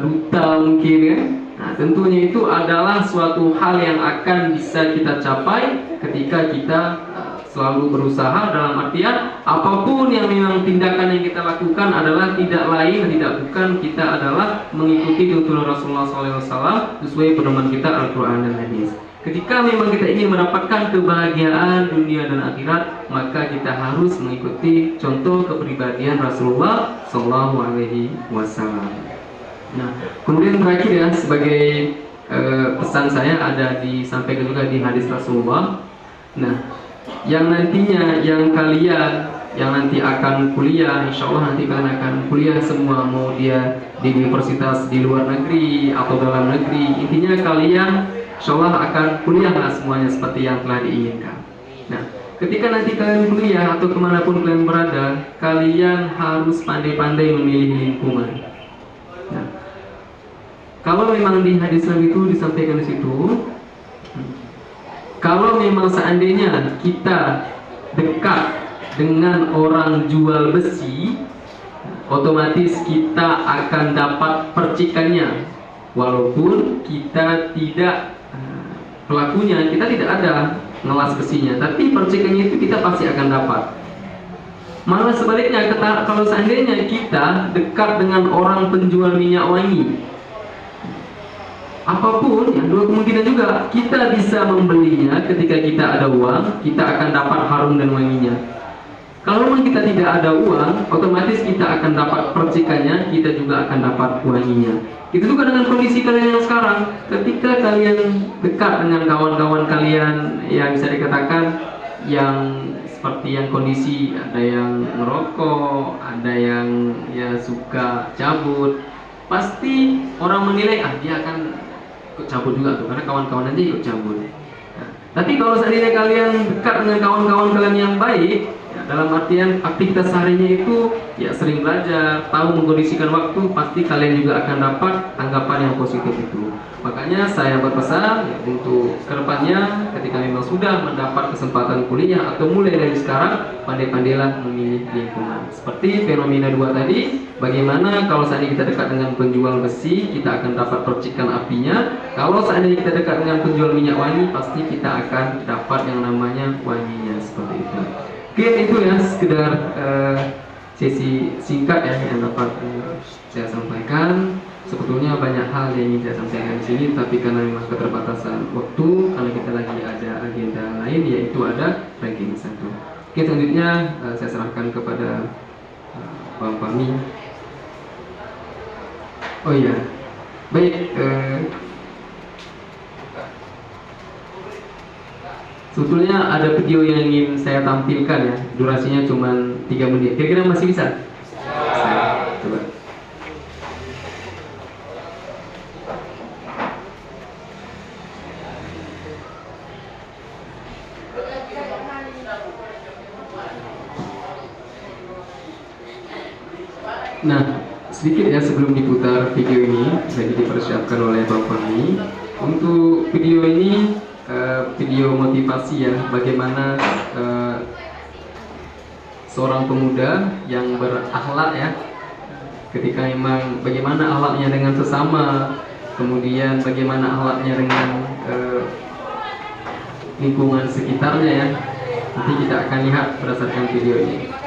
duta mungkin kan. Nah, tentunya itu adalah suatu hal yang akan bisa kita capai ketika kita selalu berusaha, dalam artian apapun yang memang tindakan yang kita lakukan adalah tidak lain dan tidak bukan kita adalah mengikuti tuntunan Rasulullah SAW sesuai pedoman kita Al-Quran dan Hadis. Ketika memang kita ingin mendapatkan kebahagiaan dunia dan akhirat, maka kita harus mengikuti contoh kepribadian Rasulullah SAW. Nah, kemudian terakhir ya, sebagai pesan saya ada disampaikan juga di hadis Rasulullah. Nah, yang nantinya yang kalian yang nanti akan kuliah, insya Allah nanti kalian akan kuliah semua, mau dia di universitas di luar negeri atau dalam negeri, intinya kalian insya Allah akan kuliah lah semuanya seperti yang telah diinginkan. Nah, ketika nanti kalian kuliah atau kemanapun kalian berada, kalian harus pandai-pandai memilih lingkungan. Nah, kalau memang di hadis Nabi itu disampaikan di situ, kalau memang seandainya kita dekat dengan orang jual besi, otomatis kita akan dapat percikannya, walaupun kita tidak pelakunya, kita tidak ada ngelas besinya, tapi percikannya itu kita pasti akan dapat. Malah sebaliknya, kalau seandainya kita dekat dengan orang penjual minyak wangi, apapun ya, dua kemungkinan juga kita bisa membelinya. Ketika kita ada uang, kita akan dapat harum dan wanginya. Kalau memang kita tidak ada uang, otomatis kita akan dapat percikannya, kita juga akan dapat wanginya. Itu juga dengan kondisi kalian yang sekarang. Ketika kalian dekat dengan kawan-kawan kalian yang bisa dikatakan yang seperti yang kondisi, ada yang merokok, ada yang ya suka cabut, pasti orang menilai dia akan ikut cabut juga tuh, karena kawan-kawan aja ikut cabut. Nah, tapi kalau seandainya kalian dekat dengan kawan-kawan kalian yang baik, ya, dalam artian aktivitas harinya itu ya sering belajar, tahu mengkondisikan waktu, pasti kalian juga akan dapat anggapan yang positif itu. Makanya saya berpesan ya, untuk kedepannya ketika memang sudah mendapat kesempatan kuliah atau mulai dari sekarang, pandai-pandailah memilih lingkungan. Seperti fenomena 2 tadi, bagaimana kalau seandainya kita dekat dengan penjual besi, kita akan dapat percikan apinya. Kalau seandainya kita dekat dengan penjual minyak wangi, pasti kita akan dapat yang namanya wanginya, seperti itu. Oke, itu ya sekedar sesi singkat ya yang dapat saya sampaikan. Sebetulnya banyak hal yang ingin saya sampaikan di sini, tapi karena memang keterbatasan waktu, karena kita lagi ada agenda lain, yaitu ada ranking 1. Oke, selanjutnya saya serahkan kepada Bang Fahmi. Oh iya, baik. Sebetulnya ada video yang ingin saya tampilkan ya, durasinya cuma 3 menit. Kira-kira masih bisa? Bisa. Coba. Nah, sedikit ya sebelum diputar video ini, lagi dipersiapkan oleh Bang Fahmi. Untuk video ini video motivasi ya, bagaimana seorang pemuda yang berakhlak ya, ketika memang bagaimana akhlaknya dengan sesama, kemudian bagaimana akhlaknya dengan lingkungan sekitarnya ya. Nanti kita akan lihat berdasarkan video ini.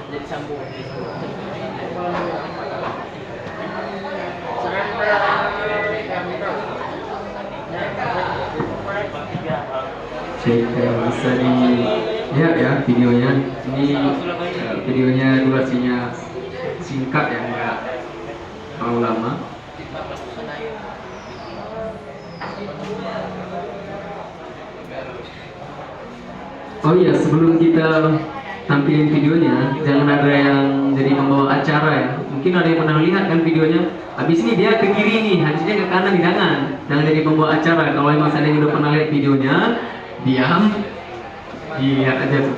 Jadi sambung. Jika bisa dilihat ya videonya, ini videonya durasinya singkat ya, nggak terlalu lama. Oh iya, sebelum kita tampilin videonya, jangan ada yang jadi membawa acara ya. Mungkin ada yang pernah lihat kan videonya. Habis ini dia ke kiri nih, harusnya ke kanan nih, jangan jadi pembawa acara. Kalau emang seandainya udah pernah lihat videonya, diam, lihat aja tuh.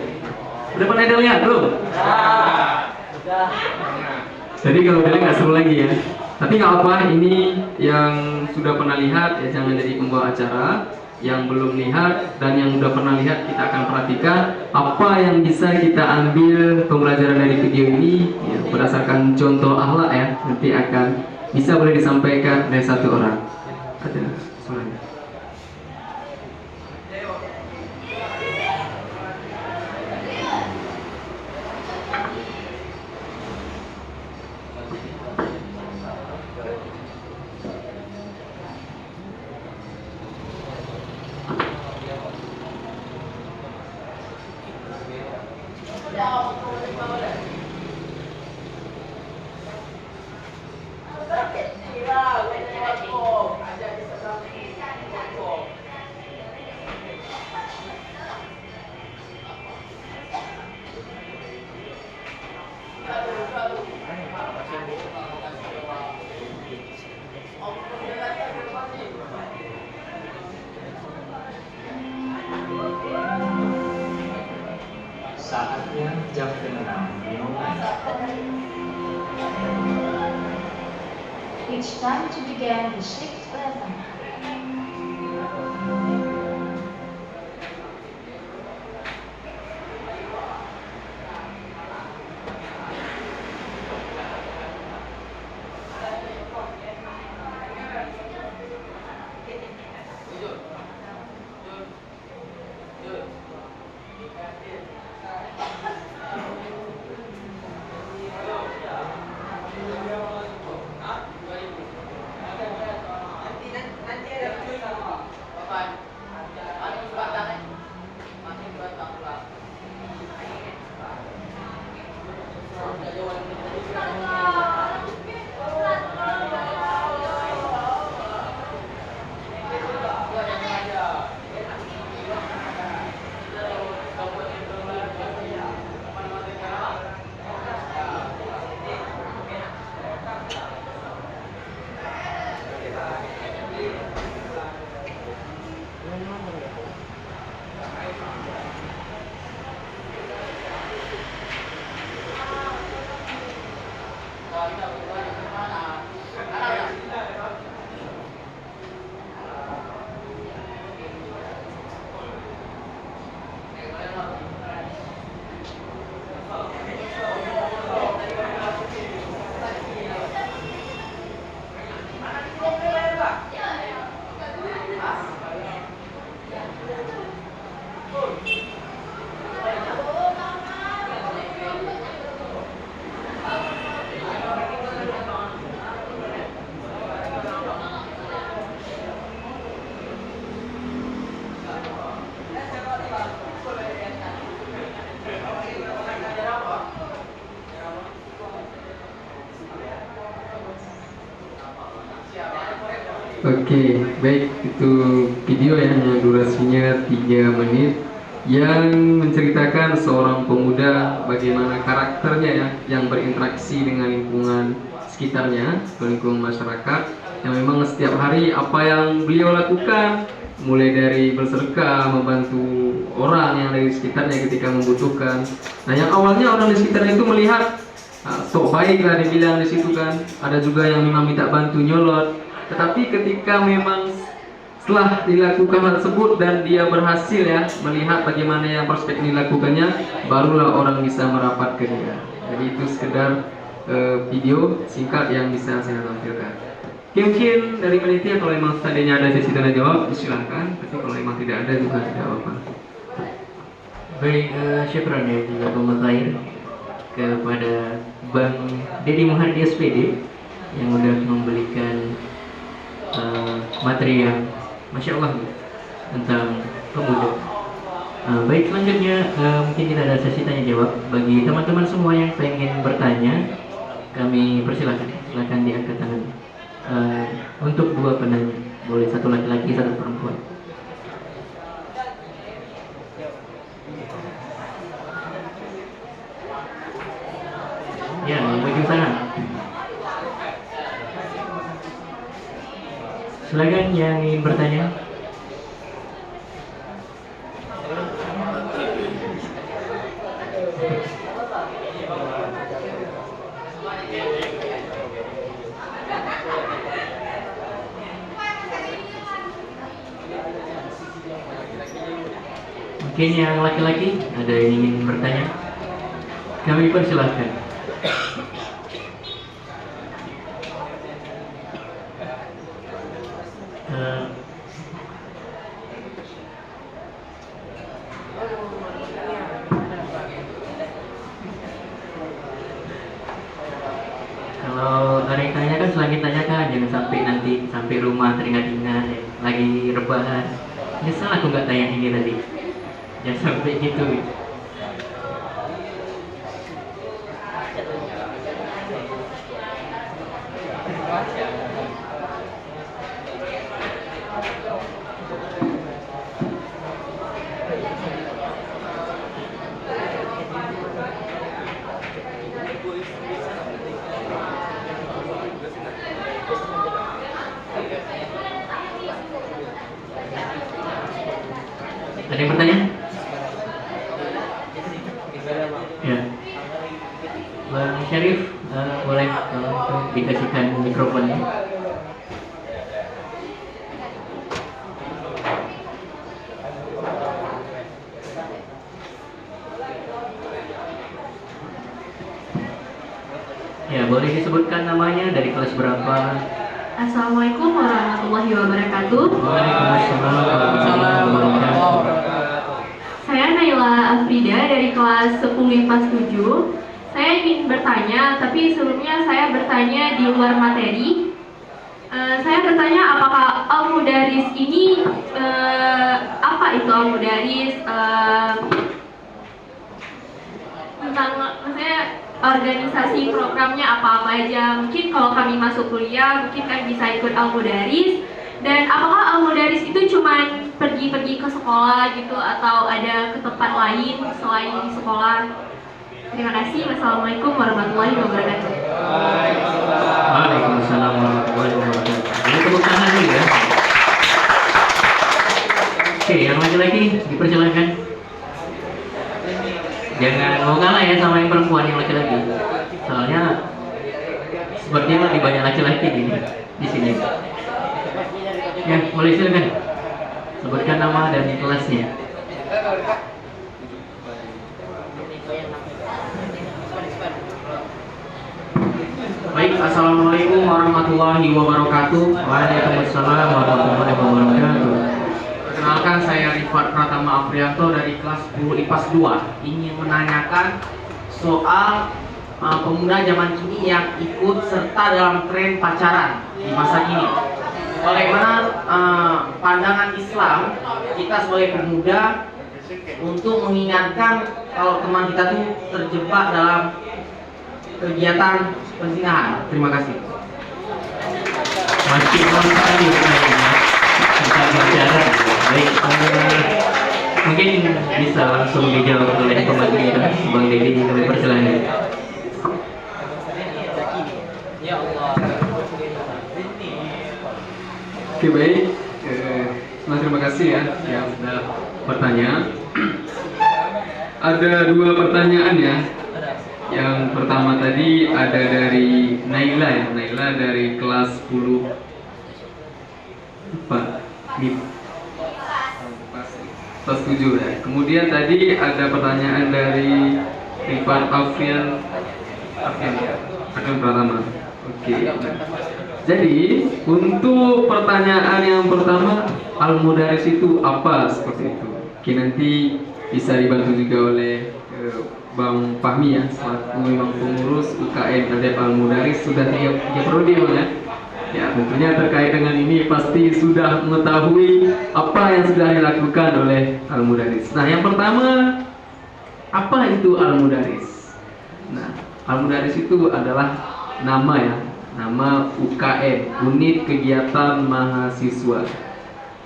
Udah pernah ada lihat belum? Jadi kalau udah nggak seru lagi ya. Tapi nggak apa, ini yang sudah pernah lihat ya jangan jadi pembawa acara. Yang belum lihat dan yang udah pernah lihat, kita akan perhatikan apa yang bisa kita ambil pembelajaran dari video ini ya, berdasarkan contoh akhlak ya, nanti akan bisa boleh disampaikan dari satu orang. Ada suaranya. Saatnya jam 6 dimulai. It's time to begin the sixth lesson. Oke, baik, itu video yang durasinya 3 menit yang menceritakan seorang pemuda bagaimana karakternya ya, yang berinteraksi dengan lingkungan sekitarnya, lingkungan masyarakat, yang memang setiap hari apa yang beliau lakukan, mulai dari bersedekah, membantu orang yang ada di sekitarnya ketika membutuhkan. Nah, yang awalnya orang di sekitarnya itu melihat sok baik lah dibilang di situ kan. Ada juga yang memang minta bantu nyolot. Tetapi ketika memang setelah dilakukan hal tersebut dan dia berhasil ya melihat bagaimana yang prospek dilakukannya, barulah orang bisa merapat ke dia. Jadi itu sekedar video singkat yang bisa saya tampilkan. Mungkin dari panitia kalau memang tadinya ada sesi tanya jawab silakan, tapi kalau memang tidak ada juga tidak apa-apa. Baik, syukran ya juga Bapak Khair kepada Bang Dedi Muhardi SPD yang sudah memberikan materi yang Masya Allah tentang pemuda. Baik, selanjutnya mungkin kita ada sesi tanya jawab bagi teman-teman semua yang pengen bertanya. Kami persilakan, silakan diangkat tangan. Untuk dua penanya, boleh satu laki-laki, satu perempuan. Ya, yang ujung sana. Silakan yang ingin bertanya. Mungkin yang laki-laki ada yang ingin bertanya? Kami persilahkan. Kalau ada yang tanya kan selagi tanyakan, jangan sampai nanti sampai rumah teringat-ingat lagi rebahan. Nyesal aku nggak tanya ini tadi. Jangan sampai gitu. Ada yang bertanya? Ya. Bang Syarif, boleh untuk dikasihkan mikrofonnya. Ya, boleh disebutkan namanya, dari kelas berapa? Assalamualaikum warahmatullahi wabarakatuh. Waalaikumsalam warahmatullahi wabarakatuh. Saya Naila Afrida dari kelas 10 IPA 7. Saya ingin bertanya, tapi sebelumnya saya bertanya di luar materi. Saya bertanya apakah Al-Mudaris ini apa itu Al-Mudaris? Tentang maksudnya organisasi programnya apa-apa aja. Mungkin kalau kami masuk kuliah mungkin kami bisa ikut Al-Mudaris. Dan apakah Al-Mudaris itu cuman pergi-pergi ke sekolah gitu atau ada ke tempat lain selain di sekolah? Terima kasih. Wassalamualaikum warahmatullahi wabarakatuh. Waalaikumsalam warahmatullahi wabarakatuh. Ini tepuk tangan dulu ya. Oke, yang laki-laki dipersilakan. Jangan mau kalah ya sama yang perempuan, yang laki-laki. Soalnya sepertinya lebih banyak laki-laki di sini. Ya, boleh silakan. Sebutkan nama dan kelasnya. Baik, assalamualaikum warahmatullahi wabarakatuh. Waalaikumsalam warahmatullahi wabarakatuh. Perkenalkan, saya Rifat Pratama Afrianto dari kelas 10 IPAS 2. Ingin menanyakan soal pemuda zaman kini yang ikut serta dalam tren pacaran di masa kini. Bagaimana pandangan Islam kita sebagai pemuda untuk mengingatkan kalau teman kita tuh terjebak dalam kegiatan perzinahan? Terima kasih. Masih sekali pertanyaannya tentang pacaran. Baik, mungkin bisa langsung dijawab oleh pembantu kita, Bang Dedi. Kami persilakan. Oke, baik. Terima kasih ya yang sudah bertanya. Ada dua pertanyaan ya. Yang yang pertama tadi ada dari Naila ya, Naila dari kelas 10 apa? Kelas 7 ya. Kemudian tadi ada pertanyaan dari Rifat Alfian ya, akan pertama. Oke. Jadi untuk pertanyaan yang pertama, Al-Mudaris itu apa seperti itu? Oke, nanti bisa dibantu juga oleh Bang Fahmi ya, selaku memang pengurus UKM Adep Al-Mudaris sudah 3 periode Bang ya. Ya, tentunya terkait dengan ini pasti sudah mengetahui apa yang sudah dilakukan oleh Al-Mudaris. Nah, yang pertama, apa itu Al-Mudaris? Nah, Al-Mudaris itu adalah nama ya, nama UKM, Unit Kegiatan Mahasiswa.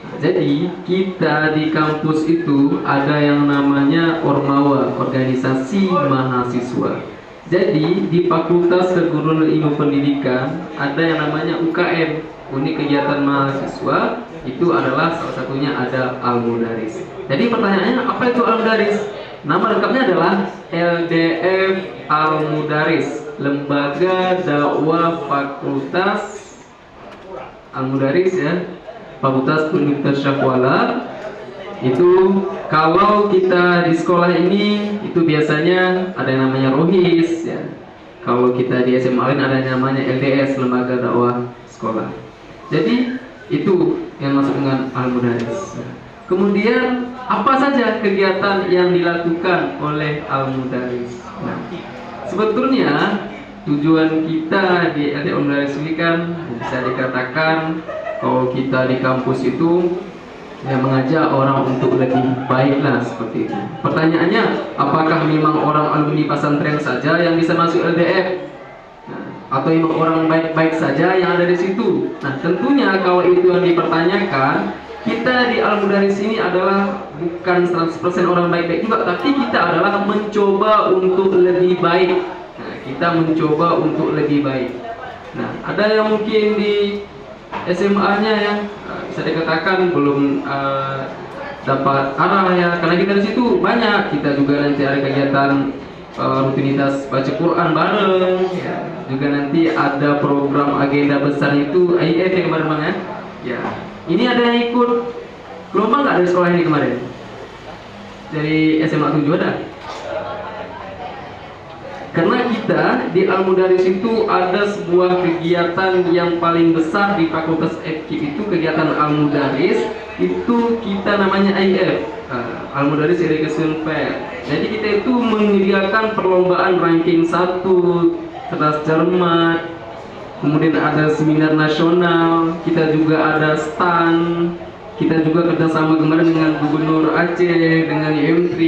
Nah, jadi kita di kampus itu ada yang namanya Ormawa, Organisasi Mahasiswa. Jadi di Fakultas Keguruan Ilmu Pendidikan ada yang namanya UKM, Unit Kegiatan Mahasiswa. Itu adalah salah satunya ada Al-Mudaris. Jadi pertanyaannya, apa itu Al-Mudaris? Nama lengkapnya adalah LDF Al-Mudaris, Lembaga Dakwah Fakultas Al-Mudaris ya, Fakultas Pendidikan Syahwala. Itu kalau kita di sekolah ini itu biasanya ada yang namanya Rohis ya. Kalau kita di SMA lain ada yang namanya LDS, Lembaga Dakwah Sekolah. Jadi itu yang masuk dengan Al-Mudaris. Kemudian apa saja kegiatan yang dilakukan oleh Al-Mudaris? Nah, sebetulnya tujuan kita di Al-Mudaris ini kan bisa dikatakan kalau kita di kampus itu yang mengajak orang untuk lebih baik lah seperti itu. Pertanyaannya, apakah memang orang alumni pesantren saja yang bisa masuk LDF? Nah, atau memang orang baik-baik saja yang ada di situ? Nah, tentunya kalau itu yang dipertanyakan, kita di Al-Mudaris ini adalah bukan 100% orang baik-baik juga, tapi kita adalah mencoba untuk lebih baik. Nah, kita mencoba untuk lebih baik. Nah, ada yang mungkin di SMA-nya ya bisa dikatakan belum dapat arah ya, karena kita di situ banyak. Kita juga nanti ada kegiatan rutinitas baca Quran bareng ya. Juga nanti ada program agenda besar itu IF yang kemarin Bang ya. Ya, ini ada yang ikut gelombang nggak dari sekolah ini kemarin? Dari SMA 7 ada? Karena kita di Al-Mudaris itu ada sebuah kegiatan yang paling besar di Fakultas FKIP, itu kegiatan Al-Mudaris, itu kita namanya IF, Al-Mudaris Education Fair. Jadi kita itu menyediakan perlombaan ranking 1, cerdas cermat, kemudian ada seminar nasional, kita juga ada stand, kita juga kerjasama kemarin dengan Gubernur Aceh, dengan UM3,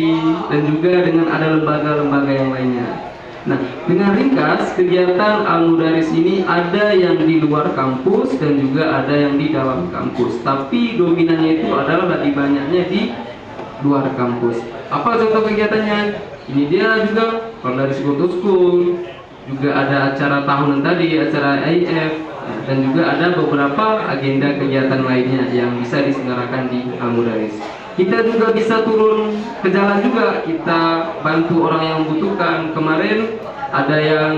dan juga dengan ada lembaga-lembaga yang lainnya. Nah, dengan ringkas, kegiatan Al-Mudaris ini ada yang di luar kampus dan juga ada yang di dalam kampus. Tapi dominannya itu adalah lebih banyaknya di luar kampus. Apa contoh kegiatannya? Ini dia juga Al-Mudaris Go to School, juga ada acara tahunan tadi, acara IF, dan juga ada beberapa agenda kegiatan lainnya yang bisa diselenggarakan di Al-Mudaris. Kita juga bisa turun ke jalan juga, kita bantu orang yang membutuhkan. Kemarin ada yang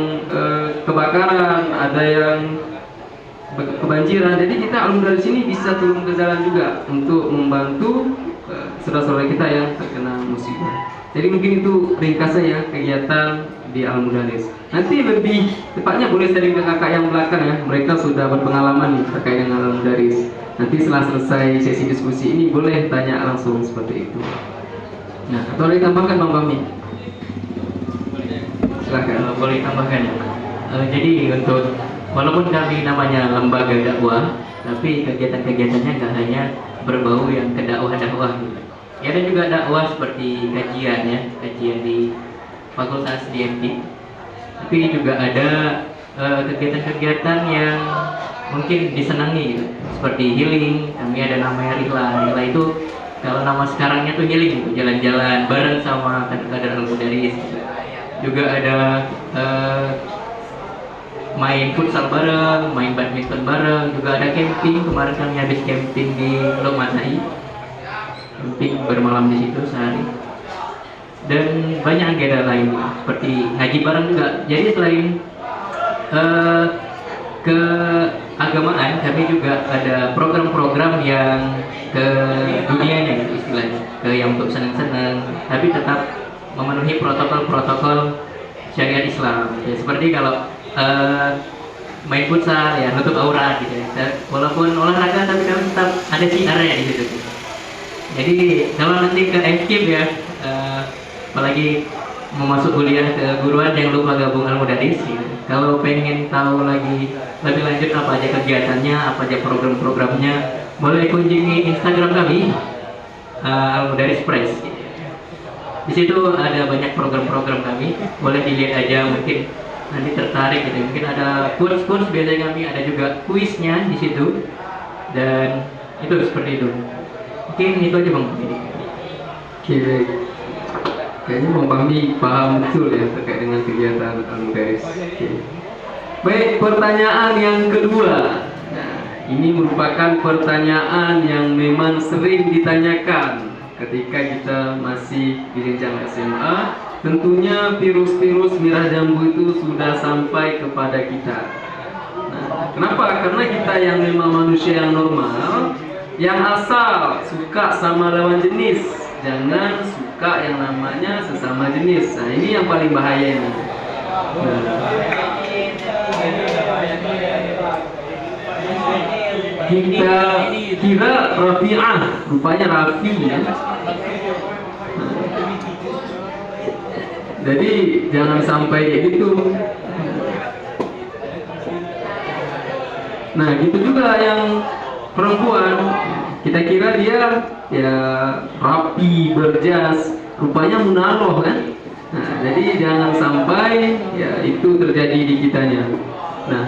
kebakaran, ada yang kebanjiran. Jadi kita Al-Mudaris ini bisa turun ke jalan juga untuk membantu saudara-saudara kita yang terkena musibah. Jadi mungkin itu ringkasnya ya kegiatan di Al-Mudaris. Nanti lebih tepatnya boleh sharing ke kakak yang belakang ya. Mereka sudah berpengalaman nih terkait dengan Al-Mudaris. Nanti setelah selesai sesi diskusi ini boleh tanya langsung seperti itu. Nah, atau boleh tambahkan Bang Fahmi? Silakan. Boleh tambahkan ya. Jadi untuk walaupun kami namanya lembaga dakwah, tapi kegiatan-kegiatannya nggak hanya berbau yang ke dakwah gitu. Ya, ada juga dakwah seperti kajian ya, kajian di fakultas DMT. Tapi juga ada kegiatan-kegiatan yang mungkin disenangi gitu. Seperti healing, kami ada namanya Rila. Rila itu kalau nama sekarangnya tuh healing gitu, jalan-jalan bareng sama kader-kader Al-Mudaris gitu. Juga ada main futsal bareng, main badminton bareng, juga ada camping. Kemarin kami habis camping di Lomanai, camping bermalam di situ sehari. dan banyak agenda lain seperti ngaji bareng juga. Jadi selain keagamaan, kami juga ada program-program yang ke dunianya gitu istilahnya, ke yang untuk senang-senang tapi tetap memenuhi protokol-protokol syariat Islam. Ya, seperti kalau main futsal ya nutup aurat gitu ya. Walaupun olahraga tapi kami tetap ada siarnya di situ. Jadi kalau nanti ke FKIP ya, apalagi mau masuk kuliah ke guruan, jangan lupa gabung Al-Mudaris gitu. Kalau pengen tahu lagi lebih lanjut apa aja kegiatannya, apa aja program-programnya, boleh kunjungi Instagram kami Al-Mudaris Press. Di situ ada banyak program-program kami, boleh dilihat aja, mungkin nanti tertarik gitu. Mungkin ada kurs-kurs, biasanya kami ada juga kuisnya di situ, dan itu seperti itu. Mungkin itu aja Bang. Oke, baik. Kayaknya Bang Fahmi paham betul ya terkait dengan kegiatan Al-Mudaris. Oke. Baik, pertanyaan yang kedua. Nah, ini merupakan pertanyaan yang memang sering ditanyakan ketika kita masih di jenjang SMA. Tentunya virus-virus merah jambu itu sudah sampai kepada kita. Nah, kenapa? Karena kita yang memang manusia yang normal, yang asal suka sama lawan jenis, jangan suka yang namanya sesama jenis. Nah, ini yang paling bahaya ini. Kita kira Rafi'ah, rupanya Rafi ya. Jadi jangan sampai kayak gitu. Nah, gitu juga yang perempuan, kita kira dia ya rapi, berjas, rupanya munaloh kan. Nah, jadi jangan sampai ya itu terjadi di kitanya. Nah,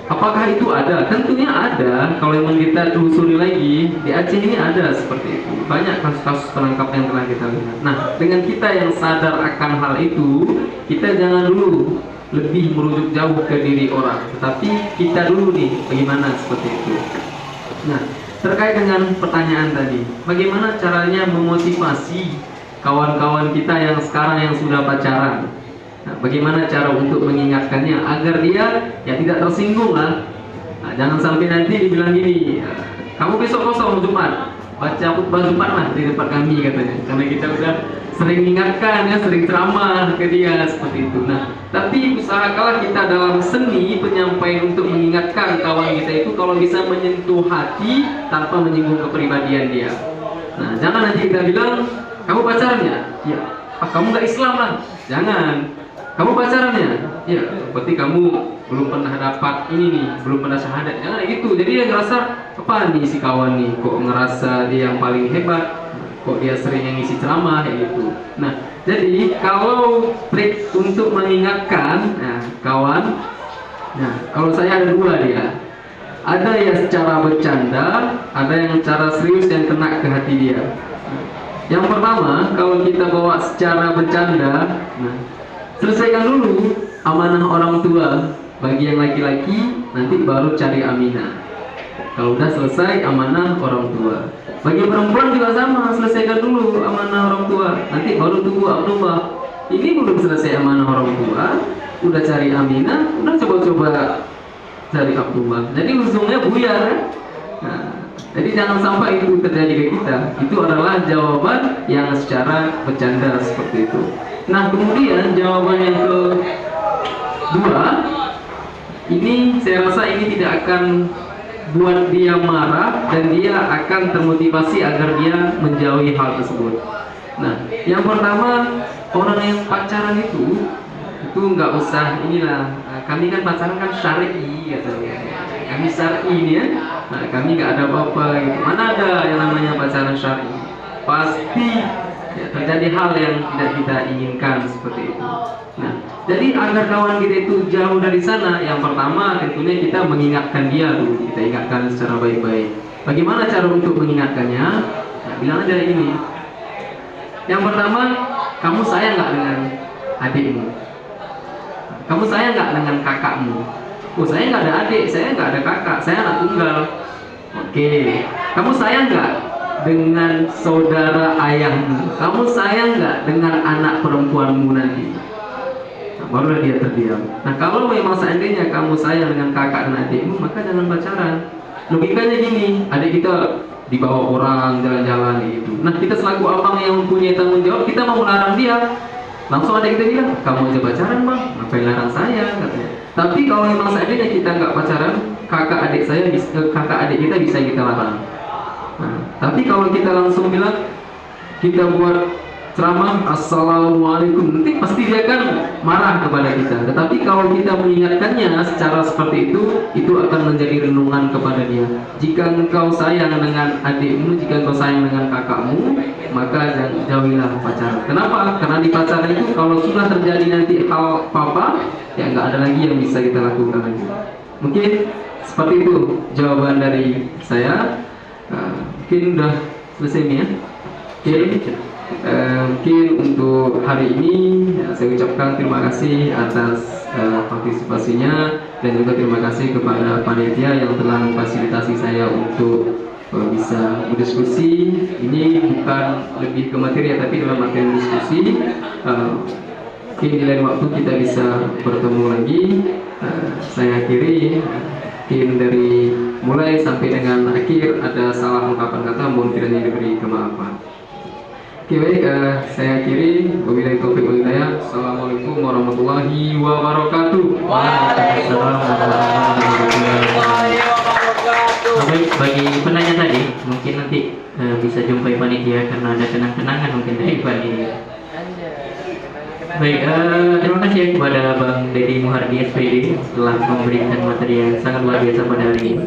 apakah itu ada? Tentunya ada. Kalau memang kita telusuri lagi, di Aceh ini ada seperti itu. Banyak kasus-kasus penangkapan yang telah kita lihat. Nah, dengan kita yang sadar akan hal itu, kita jangan dulu lebih merujuk jauh ke diri orang, tetapi kita dulu nih bagaimana seperti itu. Nah, terkait dengan pertanyaan tadi, bagaimana caranya memotivasi kawan-kawan kita yang sekarang yang sudah pacaran? Nah, bagaimana cara untuk mengingatkannya agar dia ya tidak tersinggung lah. Nah, jangan sampai nanti dibilang gini, kamu besok kosong Jumat, baca khutbah Jumat lah di tempat kami katanya. Karena kita udah sering ingatkan ya, sering ceramah ke dia seperti itu. Nah, tapi usahakanlah kita dalam seni penyampaian untuk mengingatkan kawan kita itu kalau bisa menyentuh hati tanpa menyinggung kepribadian dia. Nah, jangan nanti kita bilang, kamu pacarnya? Ya. Kamu nggak Islam lah? Jangan. Kamu pacarannya? Ya, berarti kamu belum pernah dapat ini nih, belum pernah syahadat. Jangan kayak gitu. Jadi dia ngerasa apa nih si kawan nih? Kok ngerasa dia yang paling hebat? Kok dia sering yang ngisi ceramah kayak gitu. Nah, jadi kalau trik untuk mengingatkan kawan, nah kalau saya ada dua dia. Ada yang secara bercanda, ada yang secara serius yang kena ke hati dia. Yang pertama, kalau kita bawa secara bercanda, nah selesaikan dulu amanah orang tua. Bagi yang laki-laki, nanti baru cari aminah. Kalau udah selesai amanah orang tua. Bagi perempuan juga sama, selesaikan dulu amanah orang tua, nanti baru tunggu Abdullah. Ini belum selesai amanah orang tua, udah cari aminah, udah coba-coba cari Abdullah. Jadi ujungnya buyar kan? Nah, jadi jangan sampai itu terjadi ke kita. Itu adalah jawaban yang secara bercanda seperti itu. Nah, kemudian jawaban yang kedua, ini saya rasa ini tidak akan buat dia marah dan dia akan termotivasi agar dia menjauhi hal tersebut. Nah, yang pertama, orang yang pacaran itu nggak usah inilah. Kami kan pacaran kan syar'i katanya. Kami syar'i ini ya. Nah, kami nggak ada apa-apa gitu. Mana ada yang namanya pacaran syar'i? Pasti ya, terjadi hal yang tidak kita inginkan seperti itu. Nah, jadi agar kawan kita itu jauh dari sana, yang pertama tentunya kita mengingatkan dia dulu. Kita ingatkan secara baik-baik. Bagaimana cara untuk mengingatkannya? Nah, bilang aja ini. Yang pertama, kamu sayang nggak dengan adikmu? Kamu sayang nggak dengan kakakmu? Oh, saya nggak ada adik, saya nggak ada kakak, saya anak tunggal. Oke. Kamu sayang nggak dengan saudara ayahmu? Kamu sayang nggak dengan anak perempuanmu nanti? Nah, barulah dia terdiam. Nah, kalau memang seandainya kamu sayang dengan kakak dan adikmu, maka jangan pacaran. Logikanya gini, adik kita dibawa orang jalan-jalan gitu. Nah, kita selaku abang yang mempunyai tanggung jawab, kita mau melarang dia. Langsung adik kita bilang, kamu aja pacaran bang, ngapain larang saya, katanya. Tapi kalau memang seandainya kita nggak pacaran, kakak adik kita bisa kita larang. Nah, tapi kalau kita langsung bilang, kita buat ceramah assalamualaikum, nanti pasti dia kan marah kepada kita. Tetapi kalau kita mengingatkannya secara seperti itu akan menjadi renungan kepada dia. Jika engkau sayang dengan adikmu, jika engkau sayang dengan kakakmu, maka jauhilah pacaran. Kenapa? Karena di pacaran itu kalau sudah terjadi nanti hal apa, ya nggak ada lagi yang bisa kita lakukan lagi. Mungkin seperti itu jawaban dari saya. Mungkin udah selesai nih ya. Oke. Mungkin untuk hari ini saya ucapkan terima kasih atas partisipasinya, dan juga terima kasih kepada panitia yang telah memfasilitasi saya untuk bisa berdiskusi. Ini bukan lebih ke materi ya, tapi dalam materi diskusi. Mungkin di lain waktu kita bisa bertemu lagi. Saya akhiri, mungkin dari mulai sampai dengan akhir ada salah ungkapan kata, mohon kiranya diberi kemaafan. Oke, baik, saya akhiri. Wabillahi taufiq wal hidayah. Assalamualaikum warahmatullahi wabarakatuh. Waalaikumsalam warahmatullahi wabarakatuh. Baik, bagi penanya tadi, mungkin nanti bisa jumpai panitia karena ada kenang-kenangan mungkin dari panitia. Baik, terima kasih ya kepada Bang Deddy Muhardi SPD telah memberikan materi yang sangat luar biasa pada hari ini.